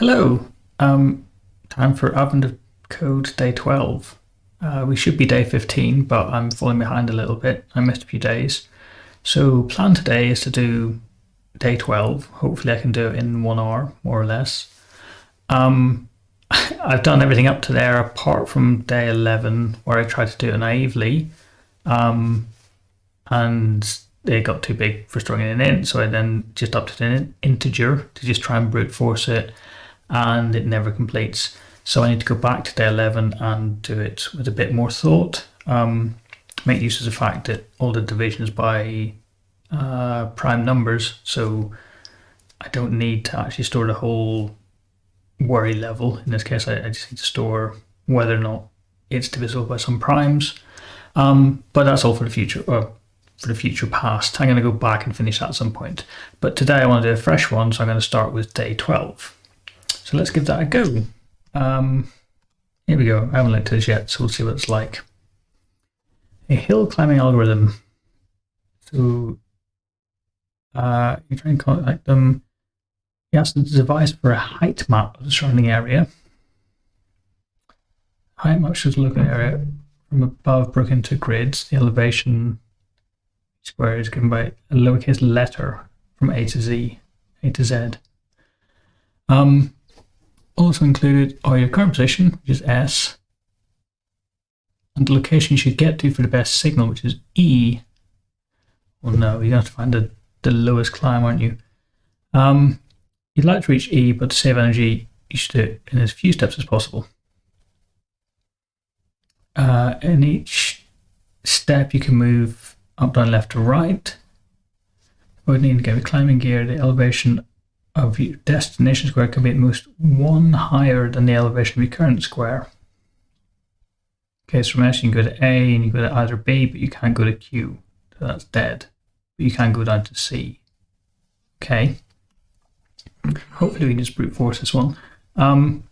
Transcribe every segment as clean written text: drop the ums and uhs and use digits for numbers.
Hello. Time for Advent of Code Day 12. We should be day 15, but I'm falling behind a little bit. I missed a few days. So plan today is to do day 12. Hopefully I can do it in 1 hour, more or less. I've done everything up to there apart from day 11 where I tried to do it naively. And it got too big for storing in an int, so I then just upped it in an integer to just try and brute force it, and it never completes. So I need to go back to day 11 and do it with a bit more thought. Make use of the fact that all the division is by prime numbers, so I don't need to actually store the whole worry level. In this case, I just need to store whether or not it's divisible by some primes. But that's all for the future, or for the future past. I'm going to go back and finish that at some point. But today I want to do a fresh one, so I'm going to start with day 12. So let's give that a go. Here we go. I haven't looked at this yet, so we'll see what it's like. A hill climbing algorithm. So you try and contact them. You ask them to devise for a height map of the surrounding area. Height map shows the local area from above broken into grids. The elevation square is given by a lowercase letter from A to Z, A to Z. Also included are your current position, which is S, and the location you should get to for the best signal, which is E. Well, no, you're going to have to find the lowest climb, aren't you? You'd like to reach E, but to save energy, you should do it in as few steps as possible. In each step, you can move up, down, left, to right. You would need to get a climbing gear. The elevation of your destination square can be at most 1 higher than the elevation of your current square. Okay, so from S you can go to A and you go to either B, but you can't go to Q. So that's dead. But you can go down to C. Okay. Hopefully we can just brute force this one. Can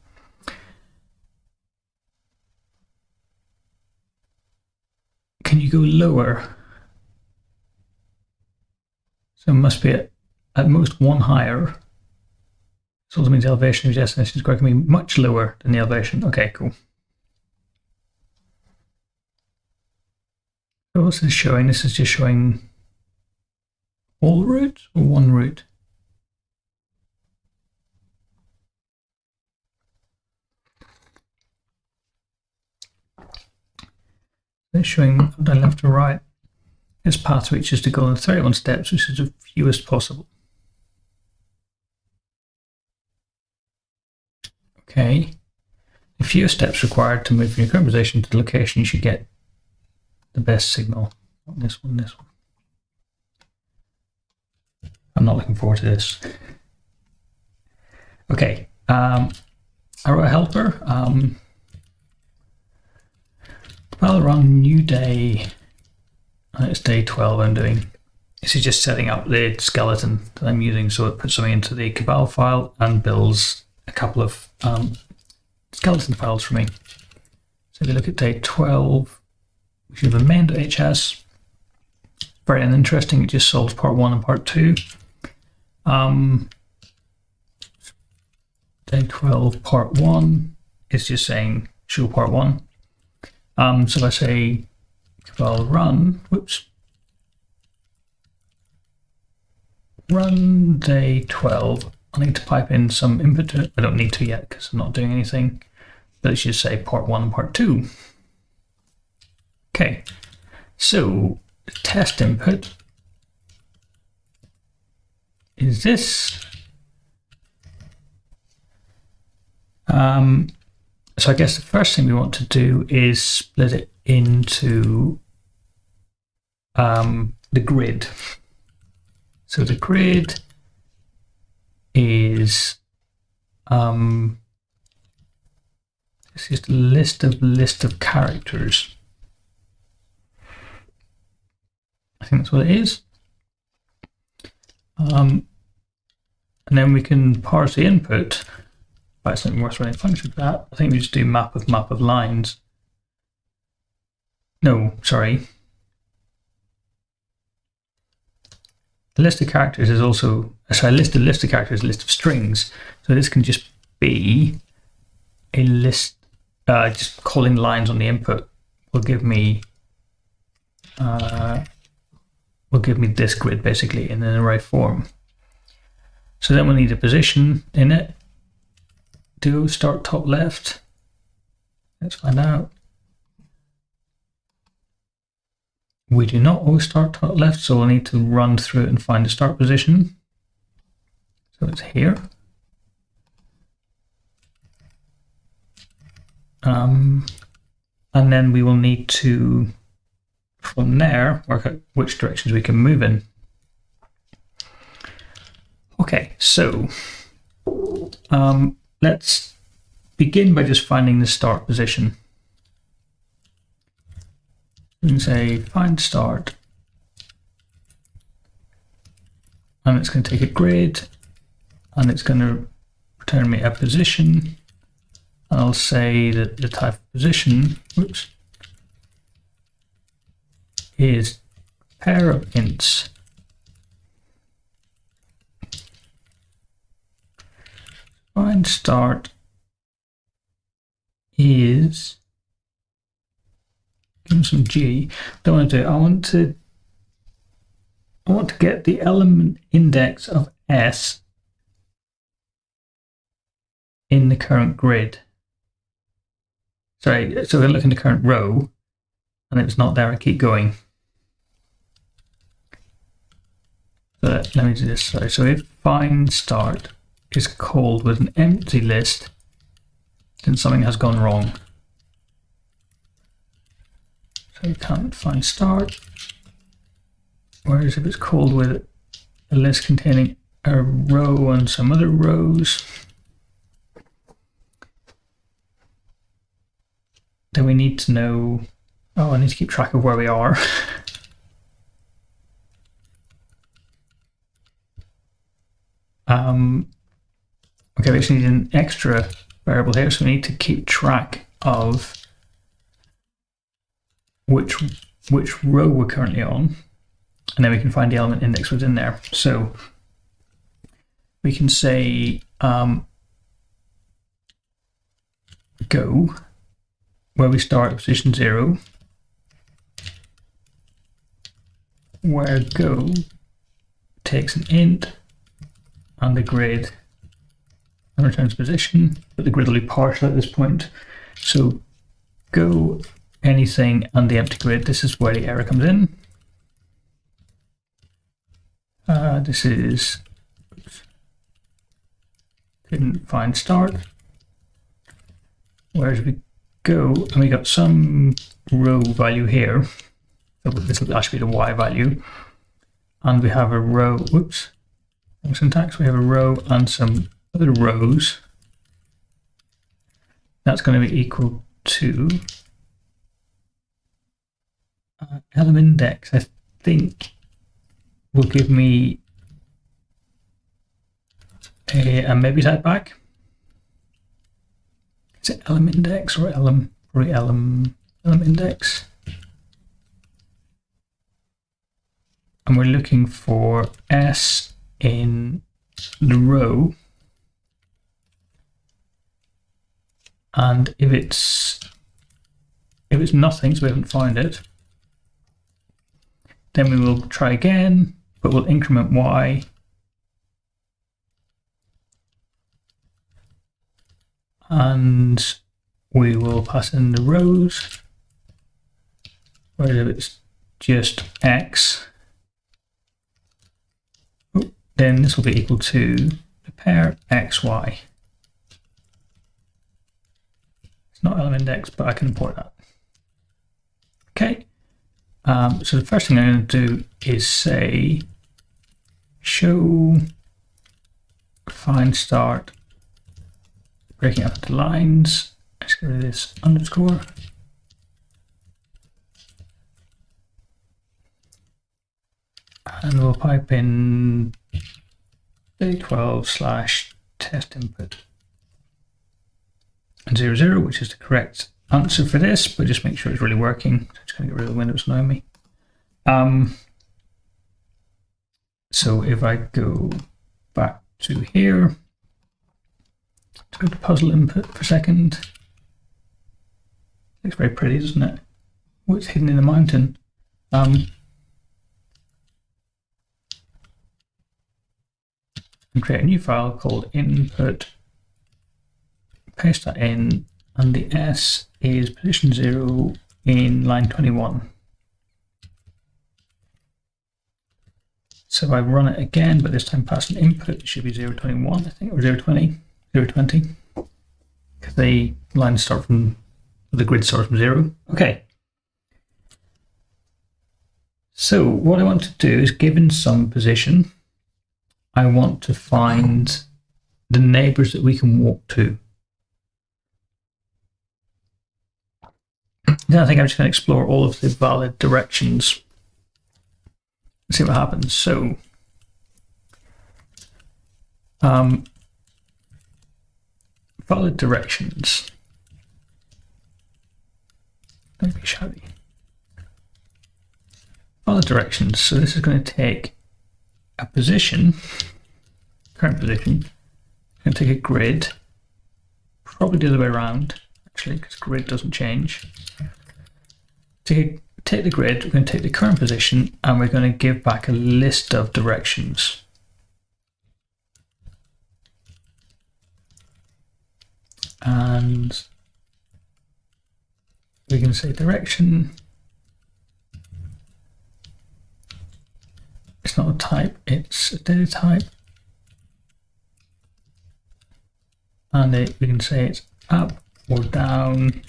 you go lower? So it must be at most 1 higher. So that means the elevation of your destination square can be much lower than the elevation. Okay, cool. So what's this showing? This is just showing all routes or one route? It's showing up, down, left, to right. Its path reaches to go in 31 steps, which is the fewest possible. Okay. The fewest steps required to move from your current position to the location you should get the best signal. Not this one, this one. I'm not looking forward to this. Okay. I wrote a helper. Well, run new day. It's day 12 I'm doing. This is just setting up the skeleton that I'm using, so it puts something into the Cabal file and builds a couple of skeleton files for me. So if you look at day 12, we should have a main.hs. Very uninteresting, it just solves part 1 and part 2. Day 12, part 1 is just saying show part 1. So if I say Cabal run, run day 12, I need to pipe in some input to it. I don't need to yet because I'm not doing anything, but it should say part 1 and part 2. Okay, so the test input is this. So I guess the first thing we want to do is split it into the grid. So the grid is it's just a list of characters. I think that's what it is. And then we can parse the input. By something worse running function for that. I think we just do map of lines. No, sorry. The list of characters is also, sorry, a list of characters, a list of strings. So this can just be a list, just calling lines on the input will give me this grid basically in an array form. So then we'll need a position in it. Do start top left. Let's find out. We do not always start top left, so we'll need to run through it and find the start position. So it's here. And then we will need to, from there, work out which directions we can move in. Okay, so let's begin by just finding the start position. We can say find start, and it's going to take a grid, and it's going to return me a position, and I'll say that the type of position, is pair of ints. Find start is, give them some G. Don't want to do it. I want to get the element index of S in the current grid. Sorry, so we look in the current row, and if it's not there, I keep going. So let me do this. Sorry. So if find start is called with an empty list, then something has gone wrong. So you can't find start. Whereas if it's called with a list containing a row and some other rows, then we need to know, I need to keep track of where we are. Okay, we actually need an extra variable here, so we need to keep track of which row we're currently on, and then we can find the element index within there. So we can say go, where we start at position 0, where go takes an int and the grid and returns position, but the grid will be partial at this point. So go anything and the empty grid, this is where the error comes in. This is, didn't find start. Whereas we go, and we got some row value here. So this will actually be the Y value. And we have a row, whoops, syntax, we have a row and some other rows. That's going to be equal to element index, I think, will give me a maybe type back. Is it element index or element index? And we're looking for S in the row, and if it's nothing, so we haven't found it, then we will try again, but we'll increment Y, and we will pass in the rows, whereas if it's just X, then this will be equal to the pair XY. It's not element index, but I can import that. Okay, so the first thing I'm going to do is say show find start, breaking up into lines. Let's get rid of this underscore. And we'll pipe in A12/test input and 00, which is the correct answer for this, but just make sure it's really working. So I'm just going to get rid of the windows annoying me. So if I go back to here, Let's go to puzzle input for a second. Looks very pretty, doesn't it? What's hidden in the mountain? And create a new file called input, paste that in, and the S is position 0 in line 21. So if I run it again, but this time pass an input, it should be 021, I think, or 020, 020, because the lines start from, the grid starts from 0. Okay. So what I want to do is, given some position, I want to find the neighbors that we can walk to. Then I think I'm just going to explore all of the valid directions. See what happens. So, valid directions. Don't be shabby. Valid directions. So this is going to take a position, current position. Going to take a grid, probably the other way around, actually, because grid doesn't change. Take the grid, we're going to take the current position, and we're going to give back a list of directions. And we can say direction. It's not a type, it's a data type. And we can say it's up or down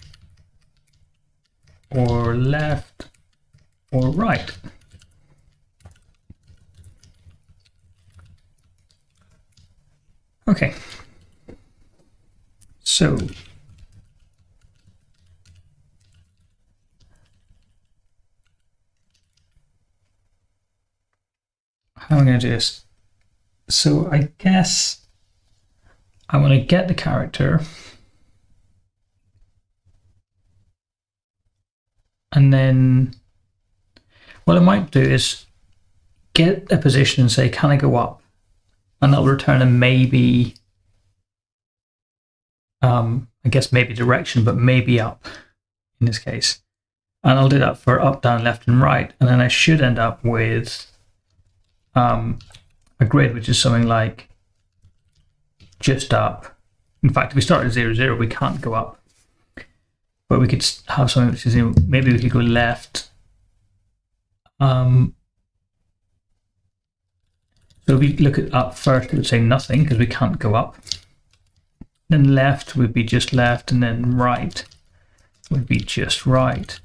or left or right. Okay. So how am I going to do this? So I guess I want to get the character, and then what I might do is get a position and say, can I go up? And that'll return a maybe, I guess maybe direction, but maybe up in this case. And I'll do that for up, down, left, and right. And then I should end up with a grid, which is something like just up. In fact, if we start at 0, 0, we can't go up. But we could have something which is, maybe we could go left. So if we look at up first, it would say nothing because we can't go up. Then left would be just left, and then right would be just right.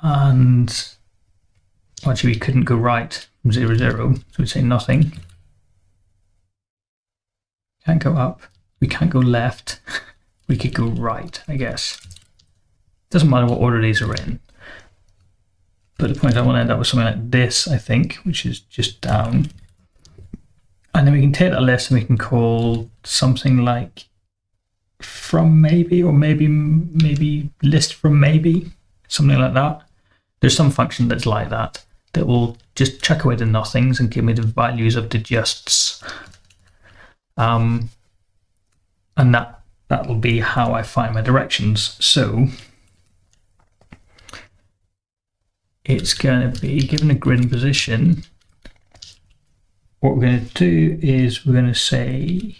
And actually, we couldn't go right from 0, 0, so we'd say nothing. Can't go up. We can't go left. We could go right, I guess. Doesn't matter what order these are in. But the point is, I want to end up with something like this, I think, which is just down. And then we can take that list and we can call something like from maybe, or maybe list from maybe, something like that. There's some function that's like that will just chuck away the nothings and give me the values of the justs. And that will be how I find my directions. So it's going to be, given a grid and position, what we're going to do is we're going to say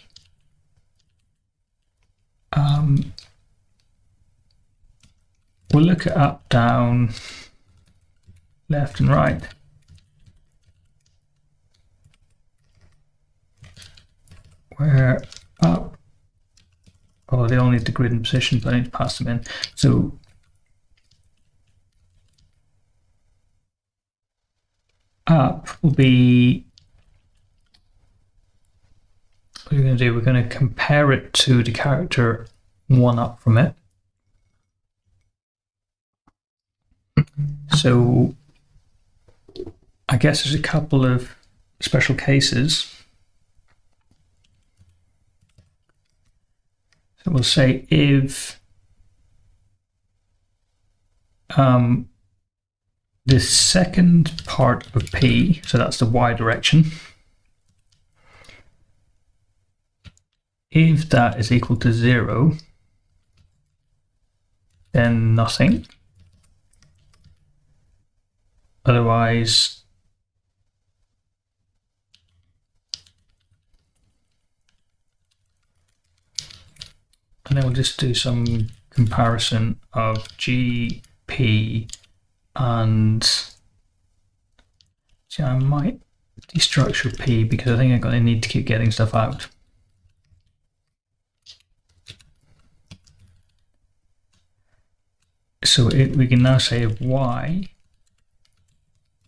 we'll look at up, down, left, and right. Where up, oh, they all need the grid and position, but I need to pass them in. So up will be, what we're going to do, we're going to compare it to the character one up from it. So I guess there's a couple of special cases. So we'll say if the second part of P, so that's the Y direction, if that is equal to 0, then nothing. Otherwise, and then we'll just do some comparison of G, P, and see, I might destructure P because I think I'm going to need to keep getting stuff out. So we can now say if Y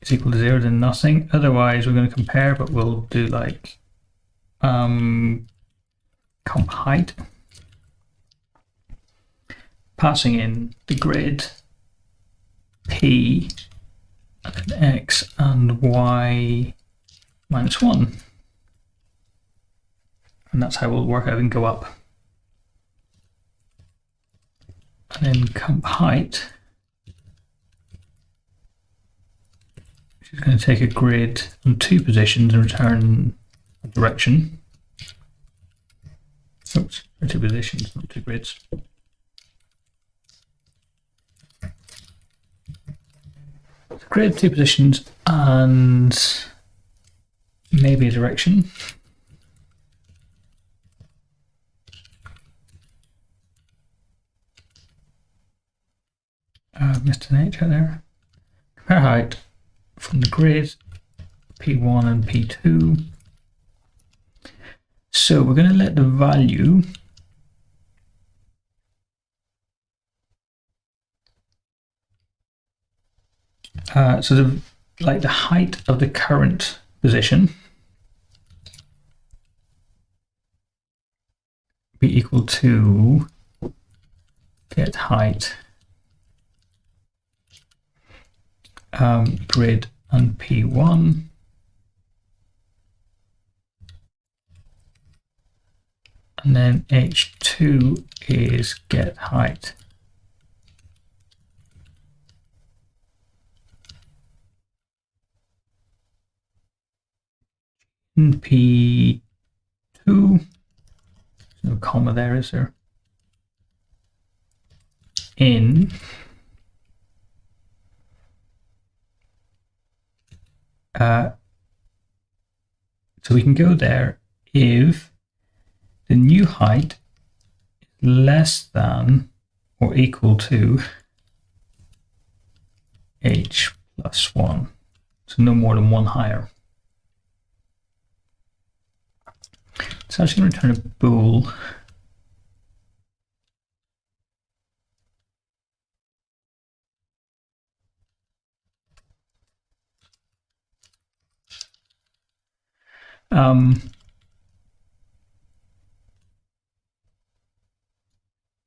is equal to 0, then nothing. Otherwise, we're going to compare, but we'll do like comp height, passing in the grid P and then X and Y minus 1. And that's how we'll work out and go up. And then comp height, which is going to take a grid on 2 positions and return a direction. Oops, 2 positions, not 2 grids. Grid, 2 positions, and maybe a direction. Missed an H out there. Compare height from the grid P1 and P2. So we're going to let the value so the height of the current position be equal to get height grid and P1 and then H2 is get height in P2. No comma there, is there? In so we can go there if the new height is less than or equal to H plus 1. So no more than 1 higher. It's actually going to return a bool.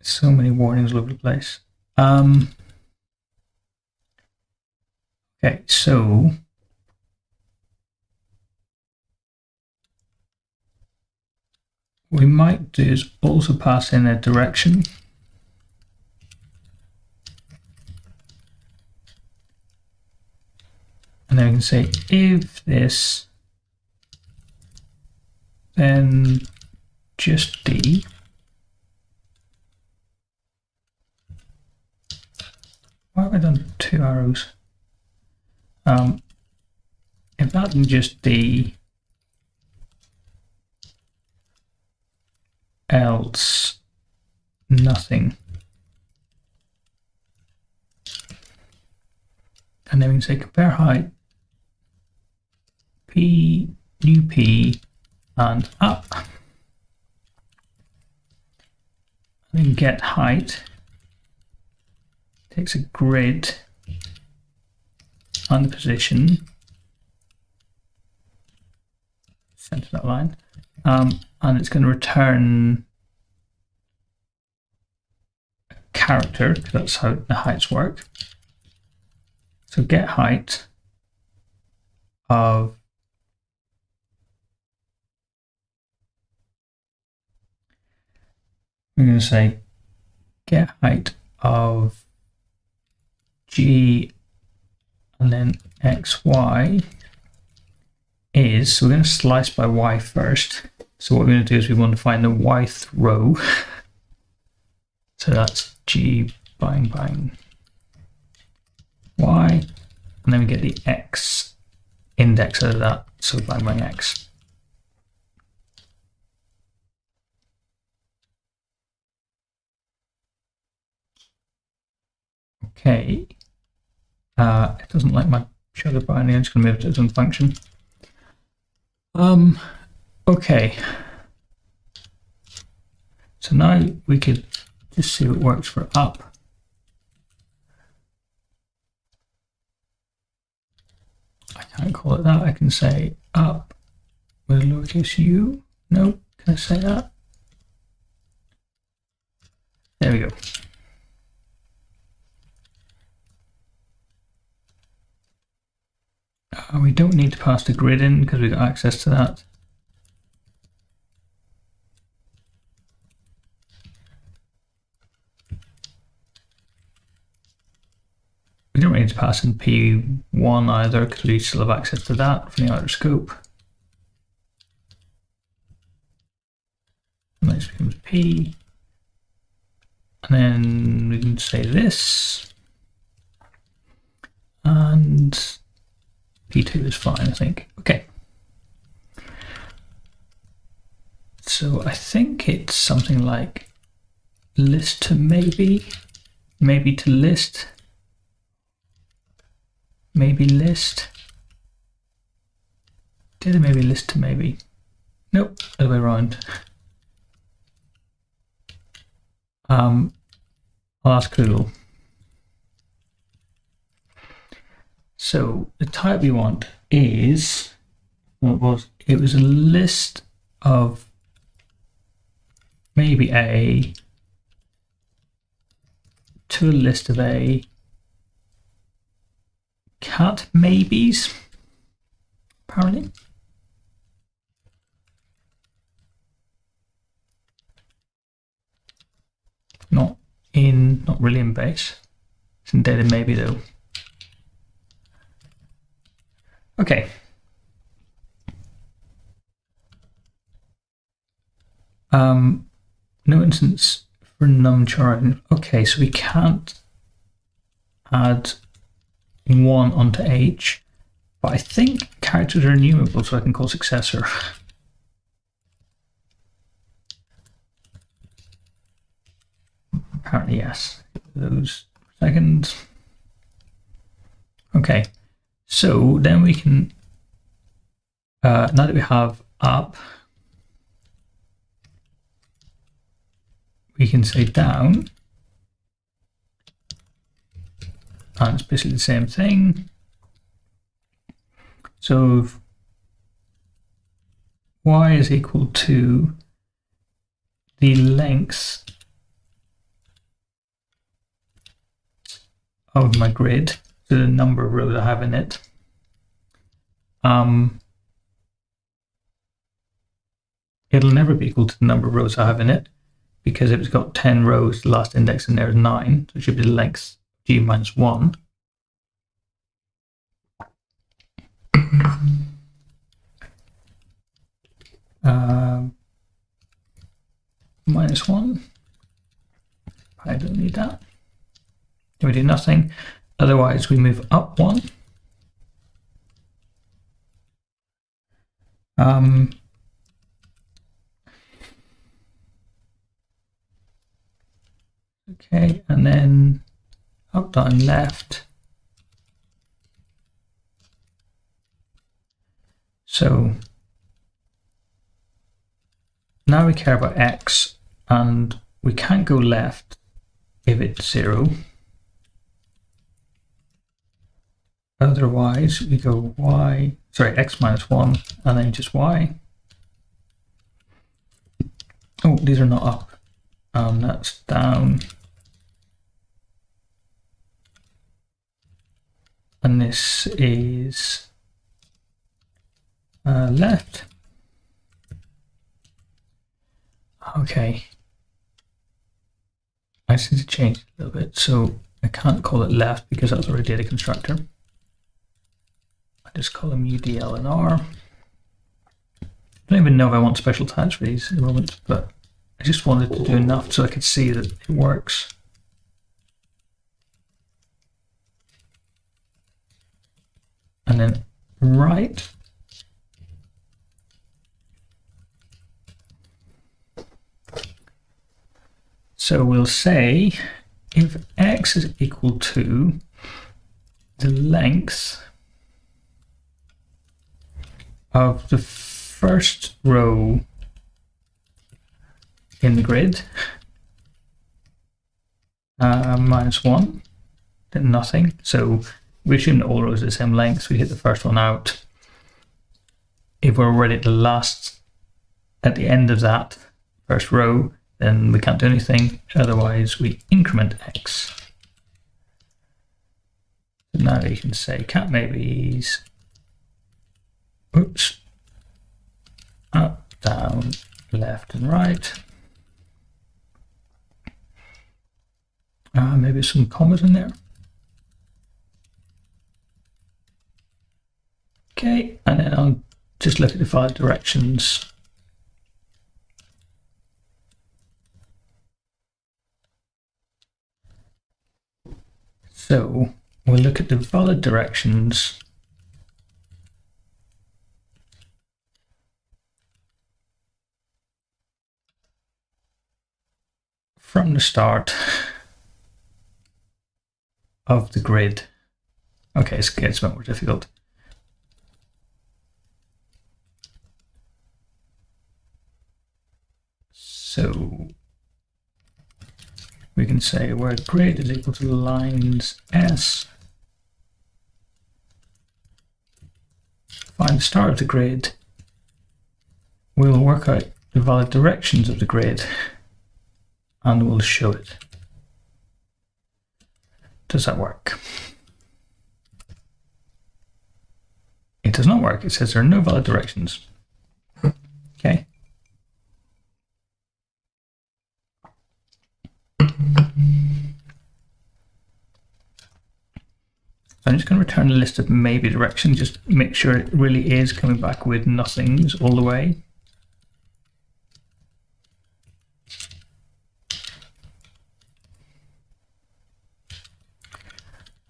So many warnings all over the place. Okay, so what we might do is also pass in a direction. And then we can say if this, then just D. Why have I done 2 arrows? If that, then just D, else nothing. And then we can say compare height, P, new P, and up. And then get height, takes a grid on the position, center that line, and it's going to return a character, because that's how the heights work. So get height of we're going to say get height of G and then XY is, so we're going to slice by Y first. So what we're going to do is we want to find the yth row. So that's g bang bang y, and then we get the x index out of that, so bang bang x. Okay, it doesn't like my shadow binding. I'm just going to move it to its own function. Okay, so now we could just see what works for up. I can't call it that. I can say up with a lowercase u. No, can I say that? There we go. We don't need to pass the grid in because we've got access to that. We don't need to pass in P1 either because we still have access to that from the outer scope. And this becomes P. And then we can say this. And P2 is fine, I think. Okay. So I think it's something like list to maybe, maybe to list, maybe list. Did it maybe list to maybe? Nope, other way around. I'll ask Google. So the type we want is, what it was a list of maybe A to a list of A cat maybes, apparently. Not really in base. It's in data maybe though. Okay. No instance for numchar. Okay, so we can't add 1 onto H, but I think characters are enumerable, so I can call successor. Apparently, yes. Those seconds. Okay, so then we can, now that we have up, we can say down, and it's basically the same thing. So if y is equal to the length of my grid, so the number of rows I have in it, it'll never be equal to the number of rows I have in it, because if it's got 10 rows, the last index in there is 9, so it should be the length g minus 1. Minus 1. I don't need that. Then we do nothing. Otherwise, we move up 1. Okay, and then up, down, left. So now we care about x, and we can't go left if it's 0. Otherwise, we go x minus 1, and then just y. Oh, these are not up. That's down. And this is left. Okay. I just need to change it a little bit. So I can't call it left because that's already a data constructor. I just call them UDL and R. don't even know if I want special tags for these at the moment, but I just wanted to do enough so I could see that it works. And then right. So we'll say if x is equal to the length of the first row in the grid, -1, then nothing. So we assume that all rows are the same length, so we hit the first one out. If we're already at the end of that first row, then we can't do anything. Otherwise, we increment x. So now you can say cat maybes, oops, up, down, left, and right. Maybe some commas in there. Okay, and then I'll just look at the 5 directions. So we'll look at the valid directions from the start of the grid. Okay, it's a bit more difficult. So we can say where grid is equal to lines S, find the start of the grid, we will work out the valid directions of the grid and we'll show it. Does that work? It does not work. It says there are no valid directions. Okay. I'm just going to return a list of maybe directions, just make sure it really is coming back with nothings all the way.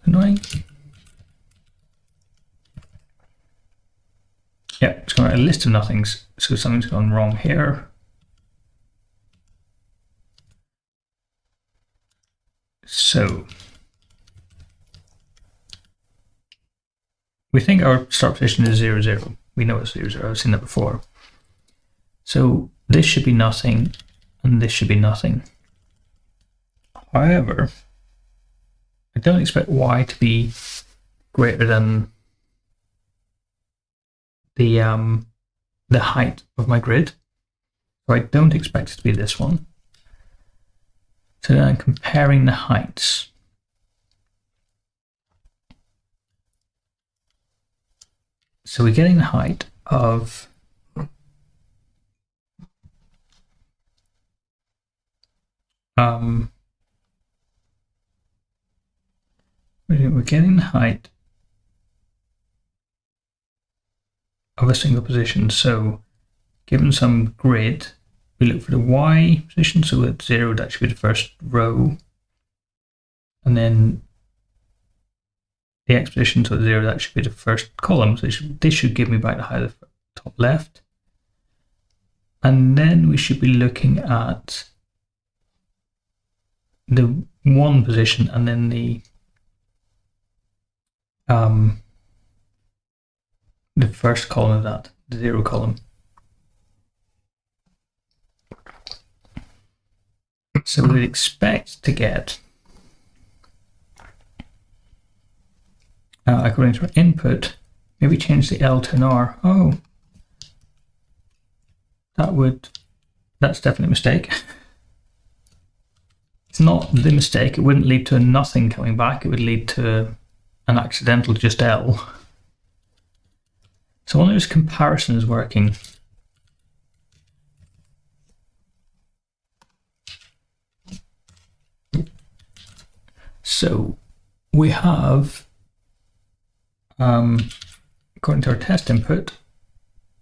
Annoying. Yeah, it's going to write a list of nothings, so something's gone wrong here. So we think our start position is 0, 0. We know it's 0, 0. I've seen that before. So this should be nothing, and this should be nothing. However, I don't expect y to be greater than the height of my grid. So I don't expect it to be this one. So then I'm comparing the heights. So we're getting the height of we're getting the height of a single position. So given some grid, we look for the y position, so at 0 that should be the first row, and then the x position, so at 0 that should be the first column. So this should give me back the height of the top left, and then we should be looking at the 1 position and then the first column of that, the 0 column. So we'd expect to get, according to our input, maybe change the L to an R. Oh, that's definitely a mistake. It's not the mistake. It wouldn't lead to a nothing coming back. It would lead to an accidental just L. So one of those comparisons is working. So we have, according to our test input,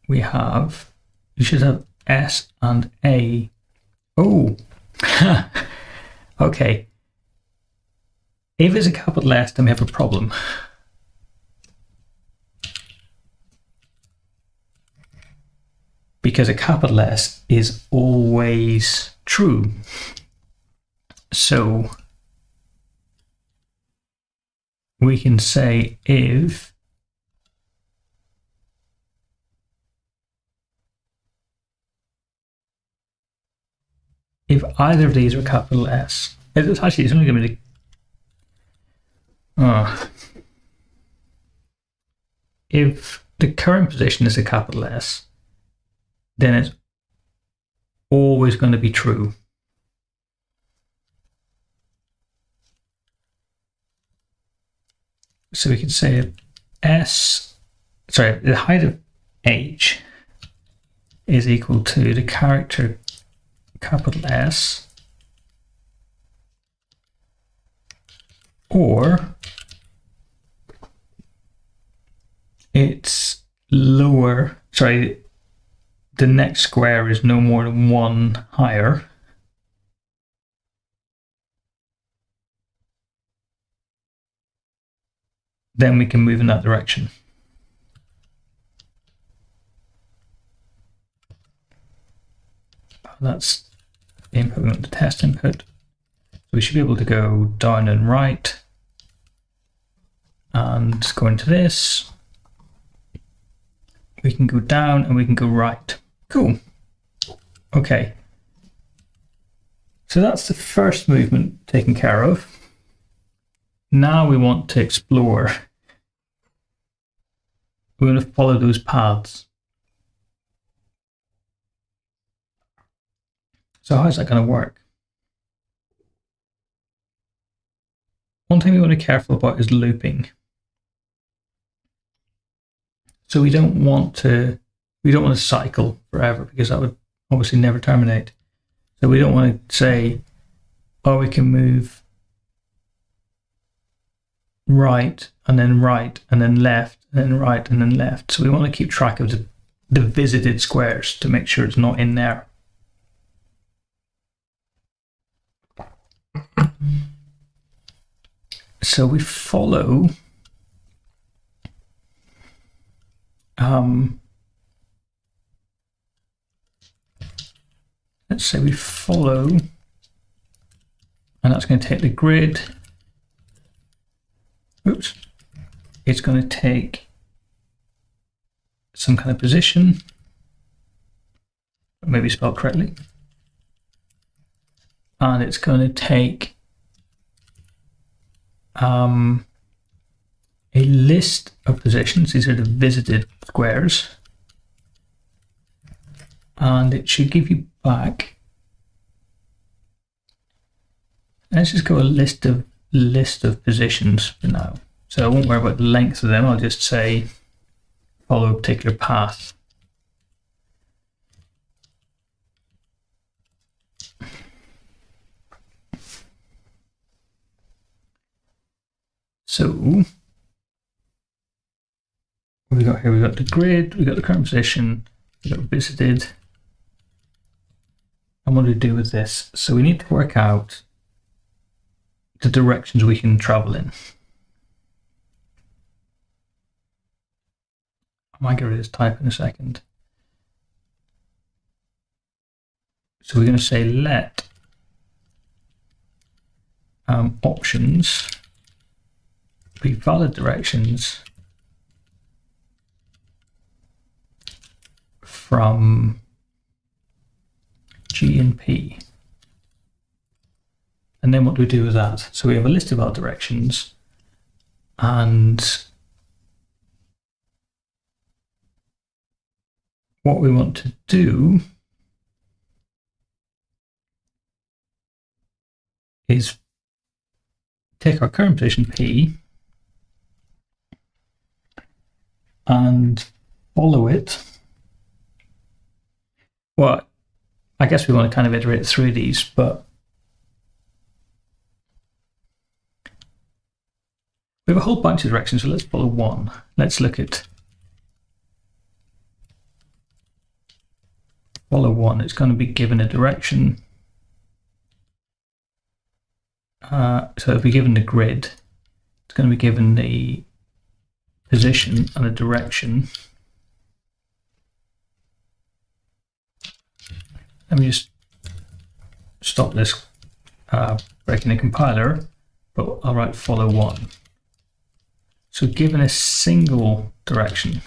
we have you should have S and A. Oh, okay. If it's a capital S, then we have a problem. Because a capital S is always true. So we can say if either of these are capital S, it's only going to be if the current position is a capital S, then it's always going to be true. So we can say the height of H is equal to the character capital S, or it's lower, the next square is no more than 1 higher. Then we can move in that direction. That's the input, we want the test input. So we should be able to go down and right and go into this. We can go down and we can go right. Cool. Okay. So that's the first movement taken care of. Now we want to explore. We're going to follow those paths. So how's that going to work? One thing we want to be careful about is looping. So we don't want to cycle forever, because that would obviously never terminate. So we don't want to say, oh, we can move right and then left and then right and then left. So we want to keep track of the visited squares to make sure it's not in there. So we follow let's say we follow, and that's going to take the grid. Oops. It's going to take some kind of position, maybe spelled correctly, and it's going to take a list of positions. These are the visited squares, and it should give you back, let's just go a list of positions for now. So I won't worry about the length of them, I'll just say follow a particular path. So what we got here, we got the grid, we got the current position, we got visited. And what do we do with this? So we need to work out the directions we can travel in. I might get rid of this type in a second. So we're going to say let options be valid directions from G and P. And then what do we do with that? So we have a list of our directions, and what we want to do is take our current position P and follow it. Well, I guess we want to kind of iterate through these, but we have a whole bunch of directions, so let's follow one. Let's look at follow one, it's going to be given a direction. So it'll be given the grid. It's going to be given the position and a direction. Let me just stop this breaking the compiler, but I'll write follow one. So given a single direction.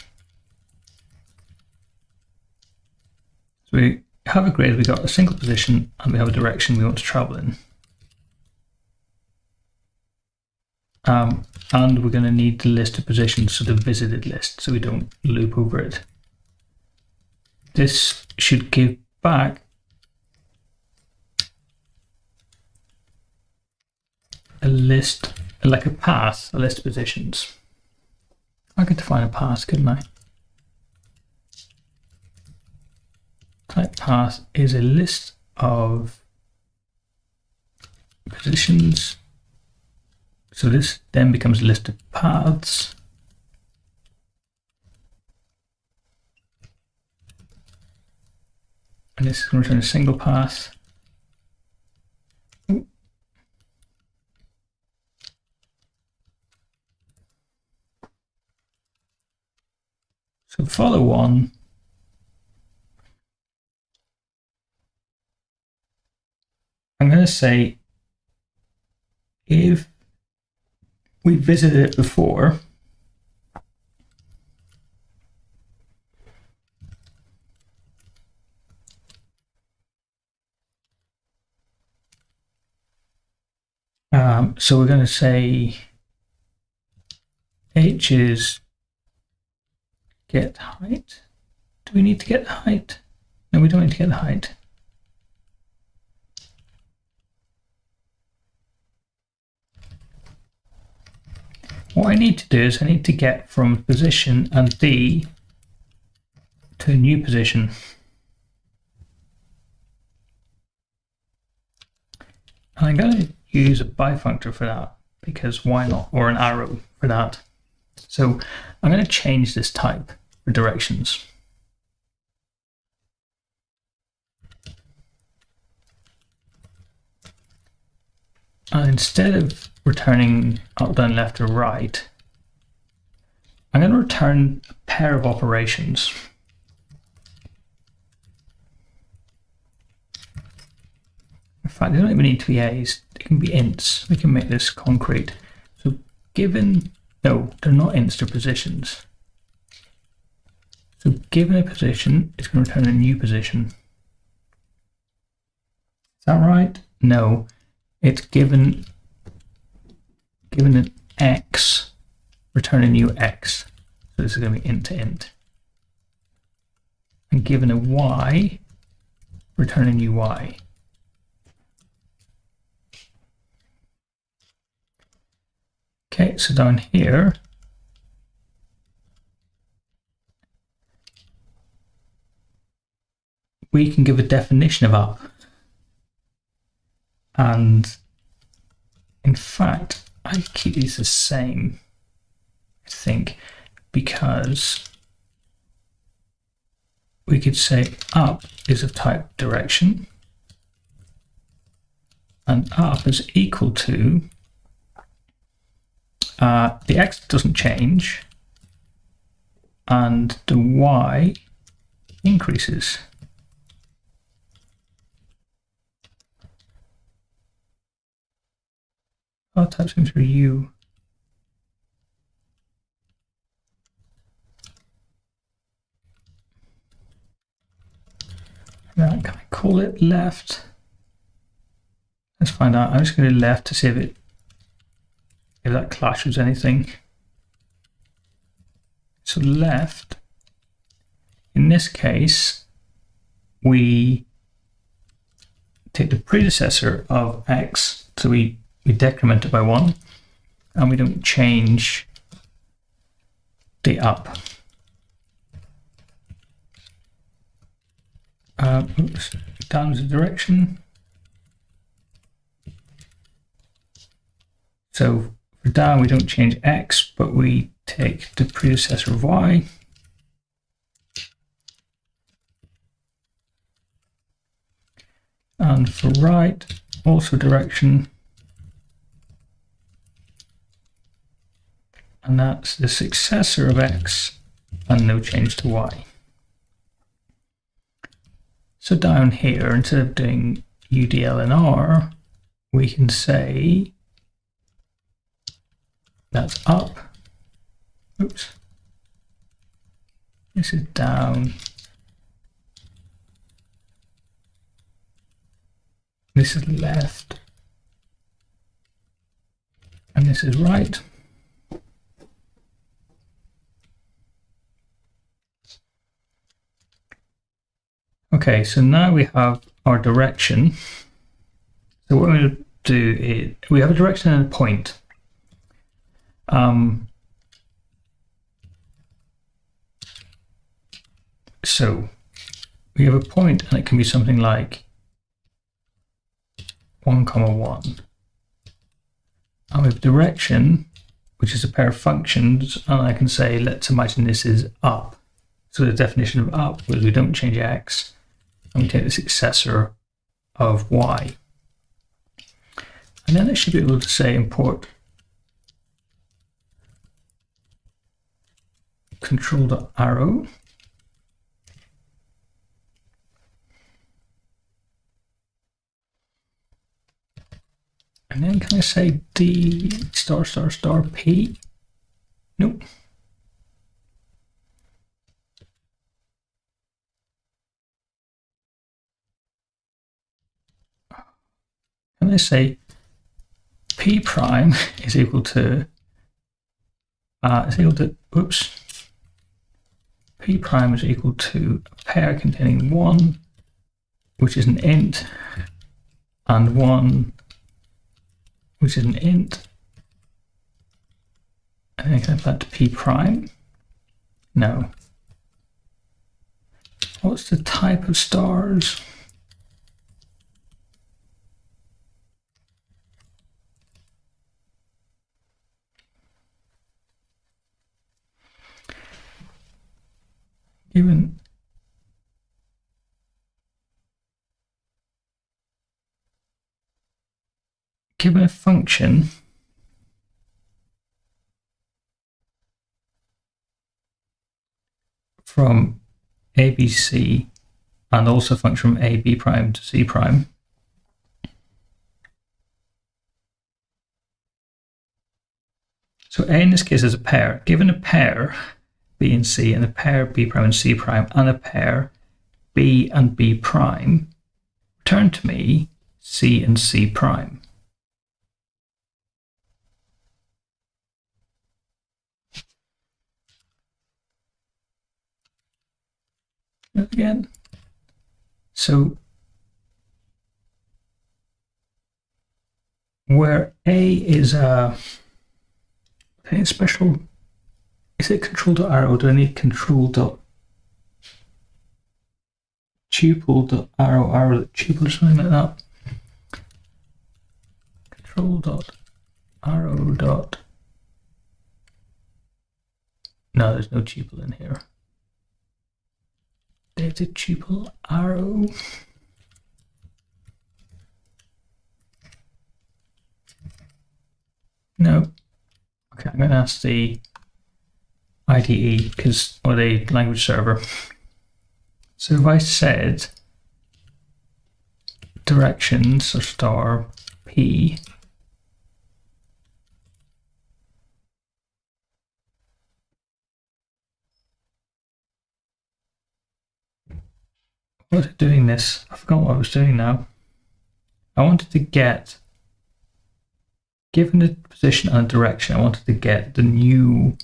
So we have a grid, we've got a single position, and we have a direction we want to travel in. And we're going to need the list of positions, so the visited list, so we don't loop over it. This should give back a list, like a path, a list of positions. I could define a path, couldn't I? Type path is a list of positions. So this then becomes a list of paths. And this is going to return a single path. So follow one. I'm going to say if we visited it before, so we're going to say H is get height. Do we need to get the height? No, we don't need to get the height. What I need to do is I need to get from position and D to a new position. And I'm going to use a bifunctor for that, because why not? Or an arrow for that. So I'm going to change this type for directions. And instead of returning up, down, left, or right, I'm going to return a pair of operations. In fact, they don't even need to be A's, they can be ints. We can make this concrete. So given, no, they're not ints, they're positions. So given a position, it's going to return a new position. Is that right? No. It's given an X, return a new X. So this is going to be int to int. And given a Y, return a new Y. Okay, so down here, we can give a definition of up. And in fact, I keep these the same, I think, because we could say up is of type direction, and up is equal to, the X doesn't change, and the Y increases. I'll type something through U. Now, can I call it left? Let's find out. I'm just going to do left to see if that clashes anything. So left, in this case, we take the predecessor of X, so we decrement it by 1, and we don't change the up. Oops, down is the direction. So for down, we don't change X, but we take the predecessor of Y. and for right, also direction. And that's the successor of x and no change to y. So down here, instead of doing UDLNR, we can say that's up. Oops. This is down. This is left. And this is right. Okay, so now we have our direction. So what we're going to do is, we have a direction and a point. So we have a point, and it can be something like 1, 1. And we have direction, which is a pair of functions, and I can say, let's imagine this is up. So the definition of up was we don't change x, and we take the successor of y. And then I should be able to say import control.arrow. And then can I say d star star star p? Nope. Can I say p prime is equal to oops, p prime is equal to a pair containing 1, which is an int, and 1, which is an int, and then can I put that to p prime? No. What's the type of stars? Given a function from ABC and also a function from AB prime to C prime, so A in this case is a pair. Given a pair B and C, and a pair B prime and C prime, and a pair B and B prime, return to me C and C prime. Again, so where A is a special, is it control.arrow? Do I need control.tuple.arrow tuple or something like that? Control.arrow dot. No, there's no tuple in here. There's a tuple arrow. No. Okay, I'm going to ask the IDE or the language server. So if I said directions or star p, I was doing this. I forgot what I was doing now. I wanted to get, given the position and direction, I wanted to get the new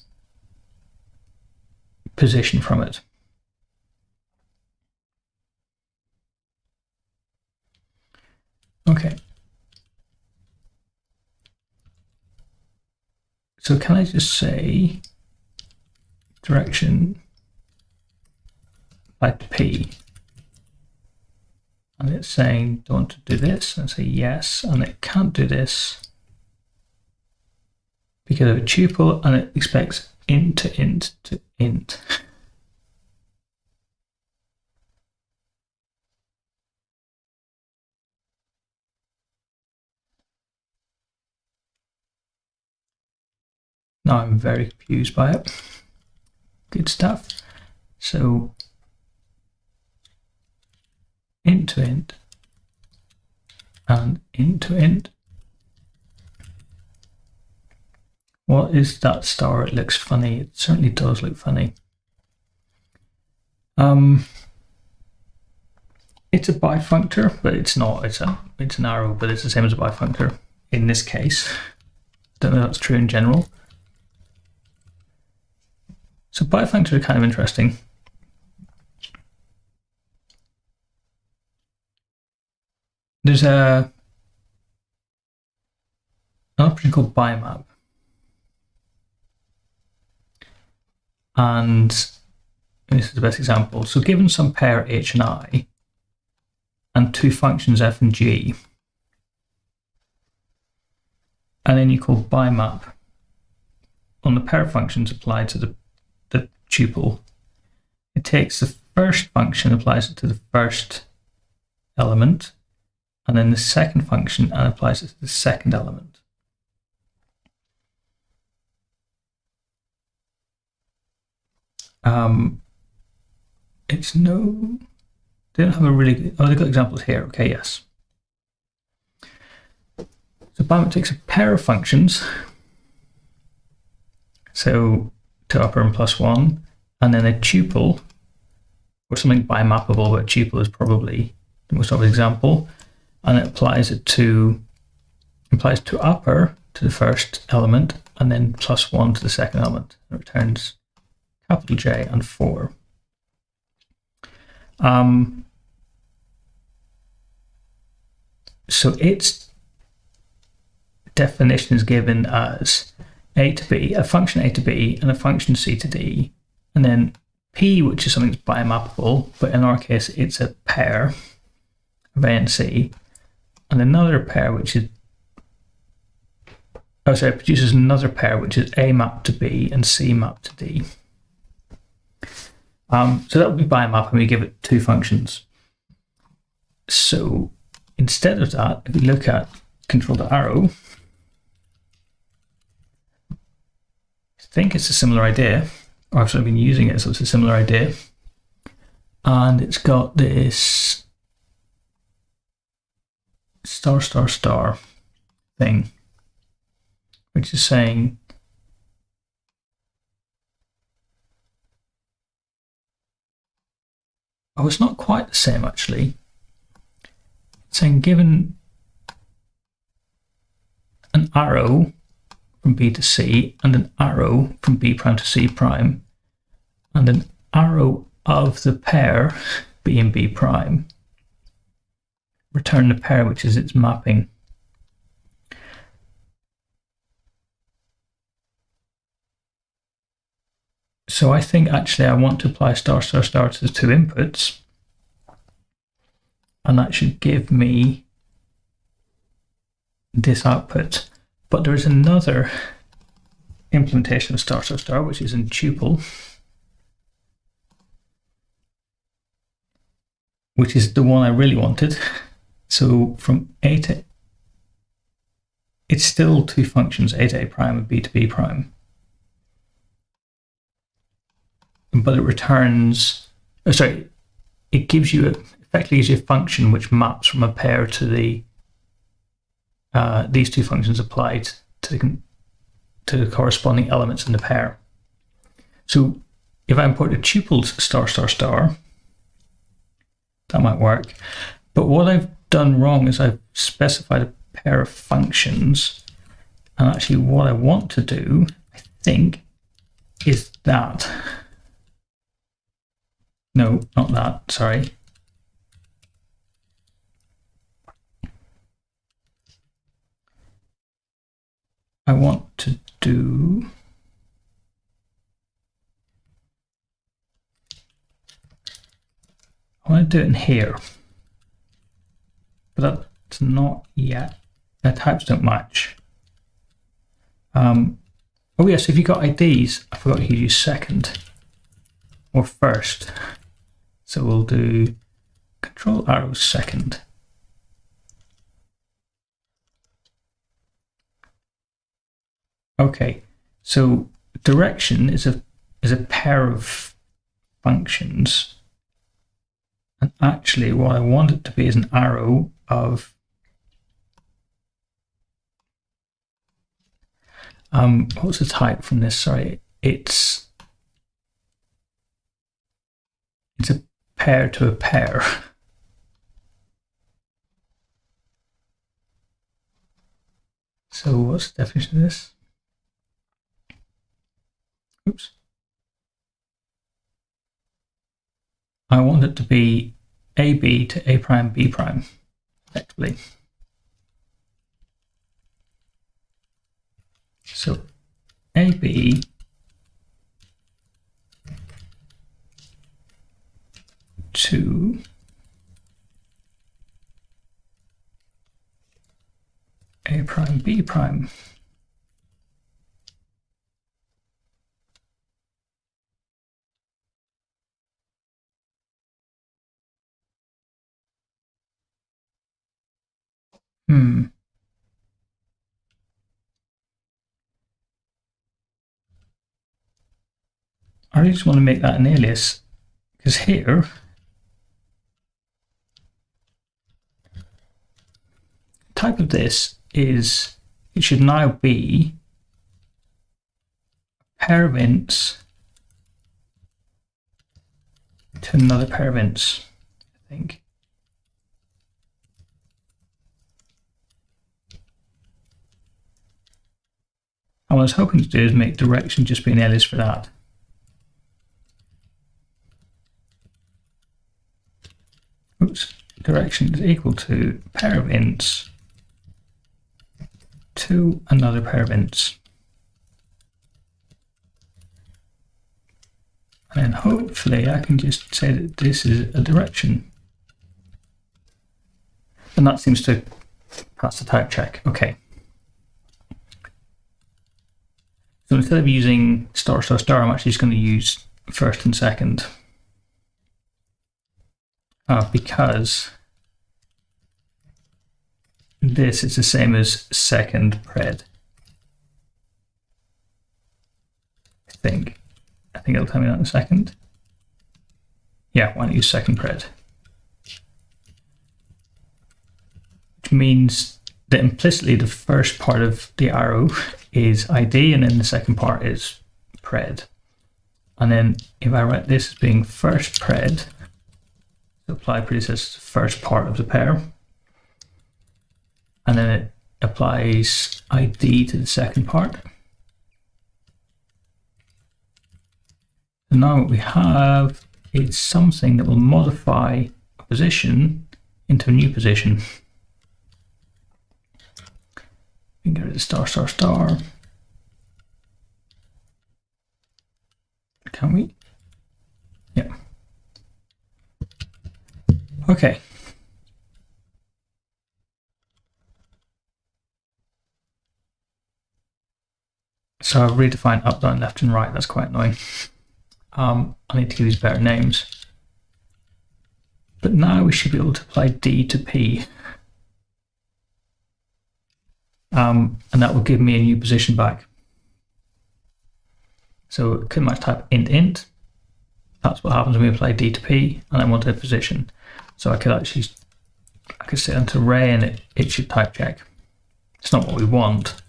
position from it. Okay. So can I just say direction like P? And it's saying, do I want to do this? And say yes, and it can't do this because of a tuple, and it expects int to int to int. Now I'm very confused by it. Good stuff. So int to int and int to int. What is that star? It looks funny. It certainly does look funny. It's a bifunctor, but it's not. It's an arrow, but it's the same as a bifunctor in this case. Don't know if that's true in general. So bifunctors are kind of interesting. There's an option called bimap. And this is the best example. So given some pair h and I, and two functions f and g, and then you call bimap on the pair functions applied to the tuple. It takes the first function, applies it to the first element, and then the second function and applies it to the second element. It's no, they don't have a really good, oh, they've got examples here. Okay, yes. So bimap takes a pair of functions, so to upper and plus one, and then a tuple, or something bimappable, but tuple is probably the most obvious example, and it applies to upper to the first element, and then plus one to the second element. It returns capital J and 4. So its definition is given as a to b, a function a to b, and a function c to d, and then p, which is something that's bimappable, but in our case it's a pair of a and c, and another pair which is, oh sorry, it produces another pair which is a mapped to b and c mapped to d. So that would be bimap, and we give it two functions. So instead of that, if we look at control the arrow, I think it's a similar idea, or I've sort of been using it, so it's a similar idea. And it's got this star star star thing, which is saying oh, it's not quite the same actually. It's saying given an arrow from B to C and an arrow from B prime to C prime and an arrow of the pair B and B prime, return the pair which is its mapping. So I think actually I want to apply star star star to the two inputs, and that should give me this output. But there is another implementation of star star star which is in tuple, which is the one I really wanted. So from A to, it's still two functions, A to A prime and B to B prime. But it returns, oh, sorry, it gives you, effectively gives you a function which maps from a pair to the, these two functions applied to the corresponding elements in the pair. So if I import a tupled star star star, that might work. But what I've done wrong is I've specified a pair of functions, and actually what I want to do, I think, is that. No, not that, sorry. I want to do, I want to do it in here, but that's not yet, the types don't match. Oh yes, if you got IDs, I forgot you use second or first. So we'll do control arrow second. Okay, So direction is a pair of functions, and actually what I want it to be is an arrow of what's the type from this? Sorry, it's a pair to a pair. So what's the definition of this? Oops. I want it to be AB to A prime B prime, effectively. So AB to A prime B prime. I just want to make that an alias, because here type of this is, it should now be a pair of ints to another pair of ints, I think. And what I was hoping to do is make direction just be an alias for that. Oops, direction is equal to a pair of ints to another pair of ints. And then hopefully I can just say that this is a direction. And that seems to pass the type check. Okay. So instead of using star star star, I'm actually just going to use first and second. Because this is the same as second pred. I think it'll tell me that in a second. Yeah, why not use second pred? Which means that implicitly the first part of the arrow is ID, and then the second part is pred. And then if I write this as being first pred, apply predecessor to the first part of the pair, and then it applies ID to the second part. And now what we have is something that will modify a position into a new position. We can get rid of star star star. Can we? Yeah. Okay. So I've redefined up, down, left, and right. That's quite annoying. I need to give these better names. But now we should be able to apply D to P. And that will give me a new position back. So could match type int int. That's what happens when we apply D to P, and I want a position. So I could set into array and it should type check. It's not what we want,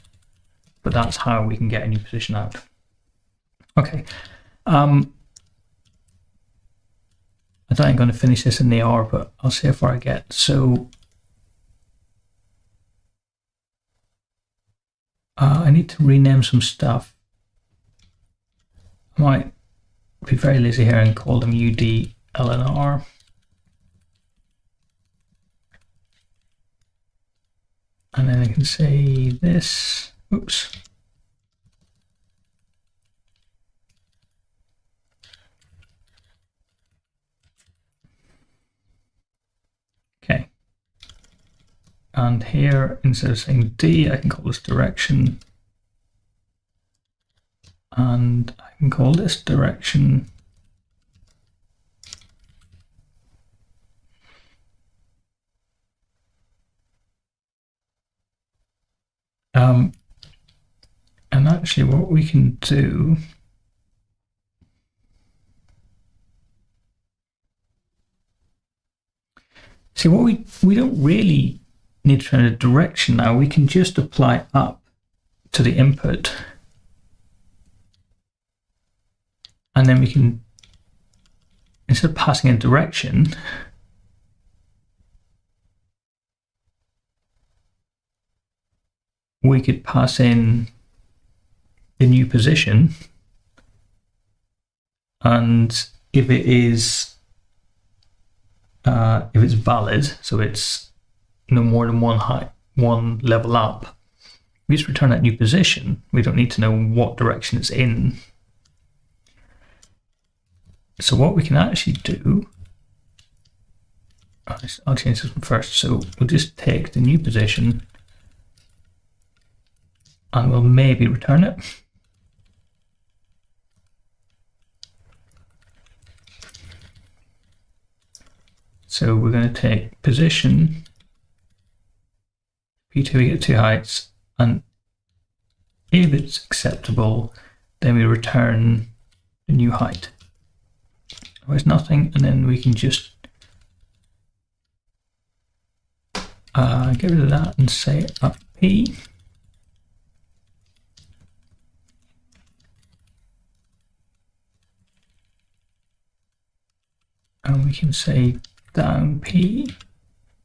but that's how we can get a new position out. Okay. I think I'm going to finish this in the hour, but I'll see how far I get. So I need to rename some stuff. I might be very lazy here and call them UD, L, and R. And then I can say this, oops. Okay. And here, instead of saying D, I can call this direction. And I can call this direction. And actually what we can do, see what we don't really need to turn a direction now. We can just apply up to the input, and then we can, instead of passing a direction, we could pass in the new position, and if it's valid, so it's no more than one level up, we just return that new position. We don't need to know what direction it's in. So what we can actually do, I'll change this one first. So we'll just take the new position and we'll maybe return it. So we're going to take position, P2, we get 2 heights, and if it's acceptable, then we return the new height. Otherwise nothing, and then we can just get rid of that and say up P. And we can say down P,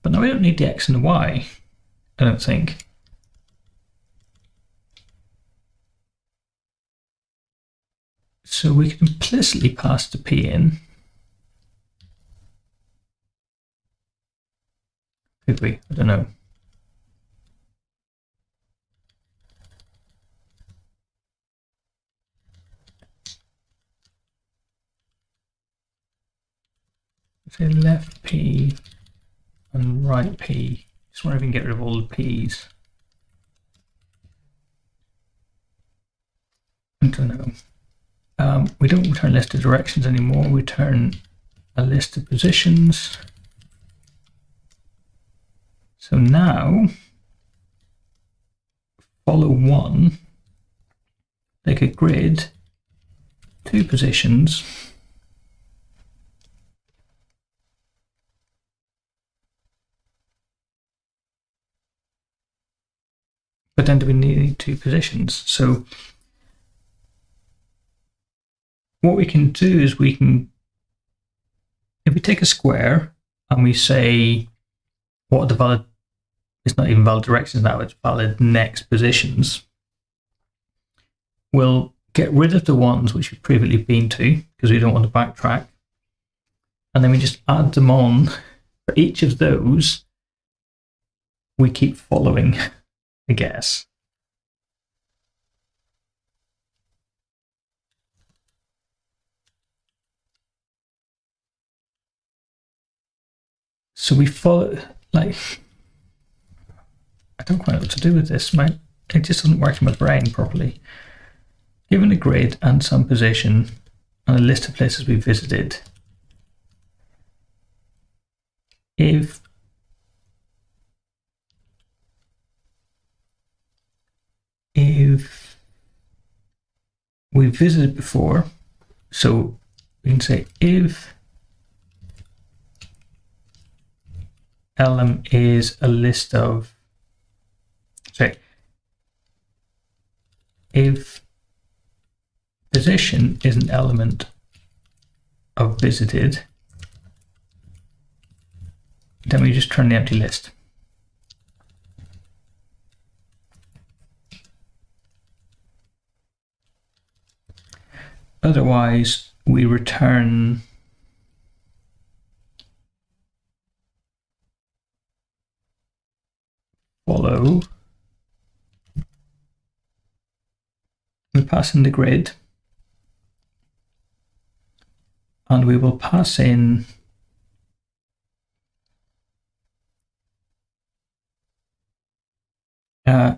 but now we don't need the X and the Y, I don't think. So we can implicitly pass the P in. Could we? I don't know. Say left P and right P. Just wonder if we can get rid of all the P's. I don't know. We don't return a list of directions anymore. We return a list of positions. So now, follow 1, take a grid, 2 positions, but then do we need 2 positions? So what we can do is we can, if we take a square and we say what are the valid, it's not even valid directions now, it's valid next positions, we'll get rid of the ones which we've previously been to because we don't want to backtrack, and then we just add them on. For each of those we keep following, I guess. So we follow, like, I don't quite know what to do with this. It just doesn't work in my brain properly. Given a grid and some position and a list of places we've visited, if we've visited before, so we can say if elem is a list of, sorry, if position is an element of visited, then we just turn the empty list. Otherwise, we return follow. We pass in the grid, and we will pass in the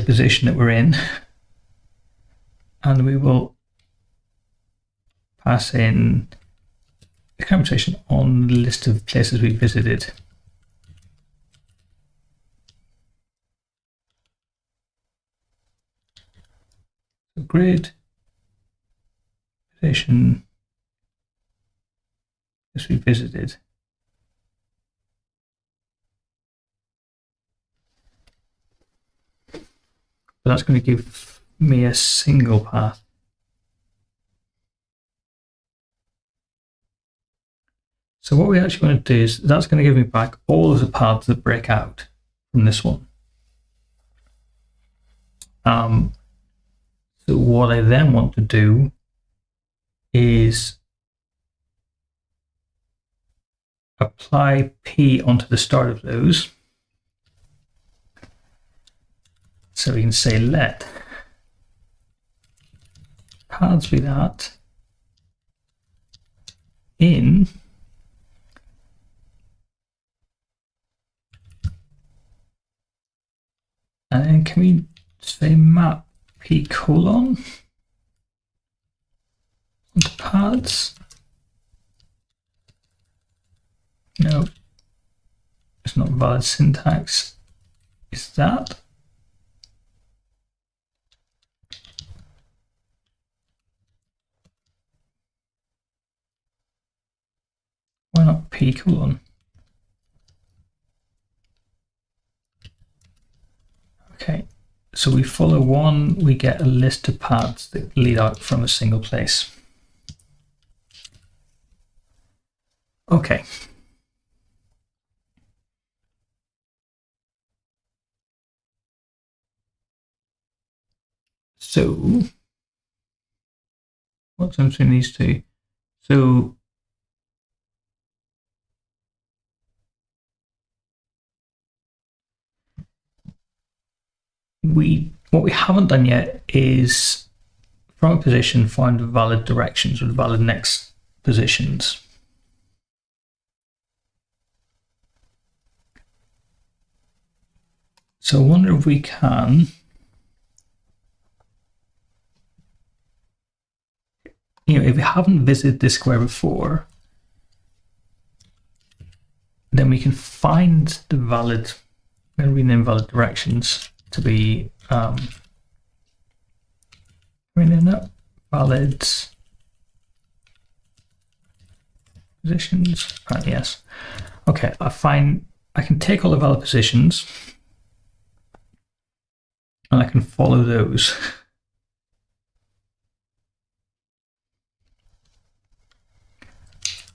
position that we're in, and we will pass in the current position on the list of places we visited. grid, position, as we visited. But that's going to give me a single path. So what we actually want to do is that's going to give me back all of the paths that break out from this one. So what I then want to do is apply P onto the start of those. So we can say let paths be that in and then can we say map P colon onto paths? No, it's not valid syntax. Is that? Why not P colon? Okay, so we follow one, we get a list of paths that lead out from a single place. Okay. So, what's in between these two? So, what we haven't done yet is from a position find valid directions or valid next positions. So I wonder if we can if we haven't visited this square before, then we can find the valid, I'm going to rename valid directions to be valid positions. Right, yes. Okay, I can take all the valid positions and I can follow those.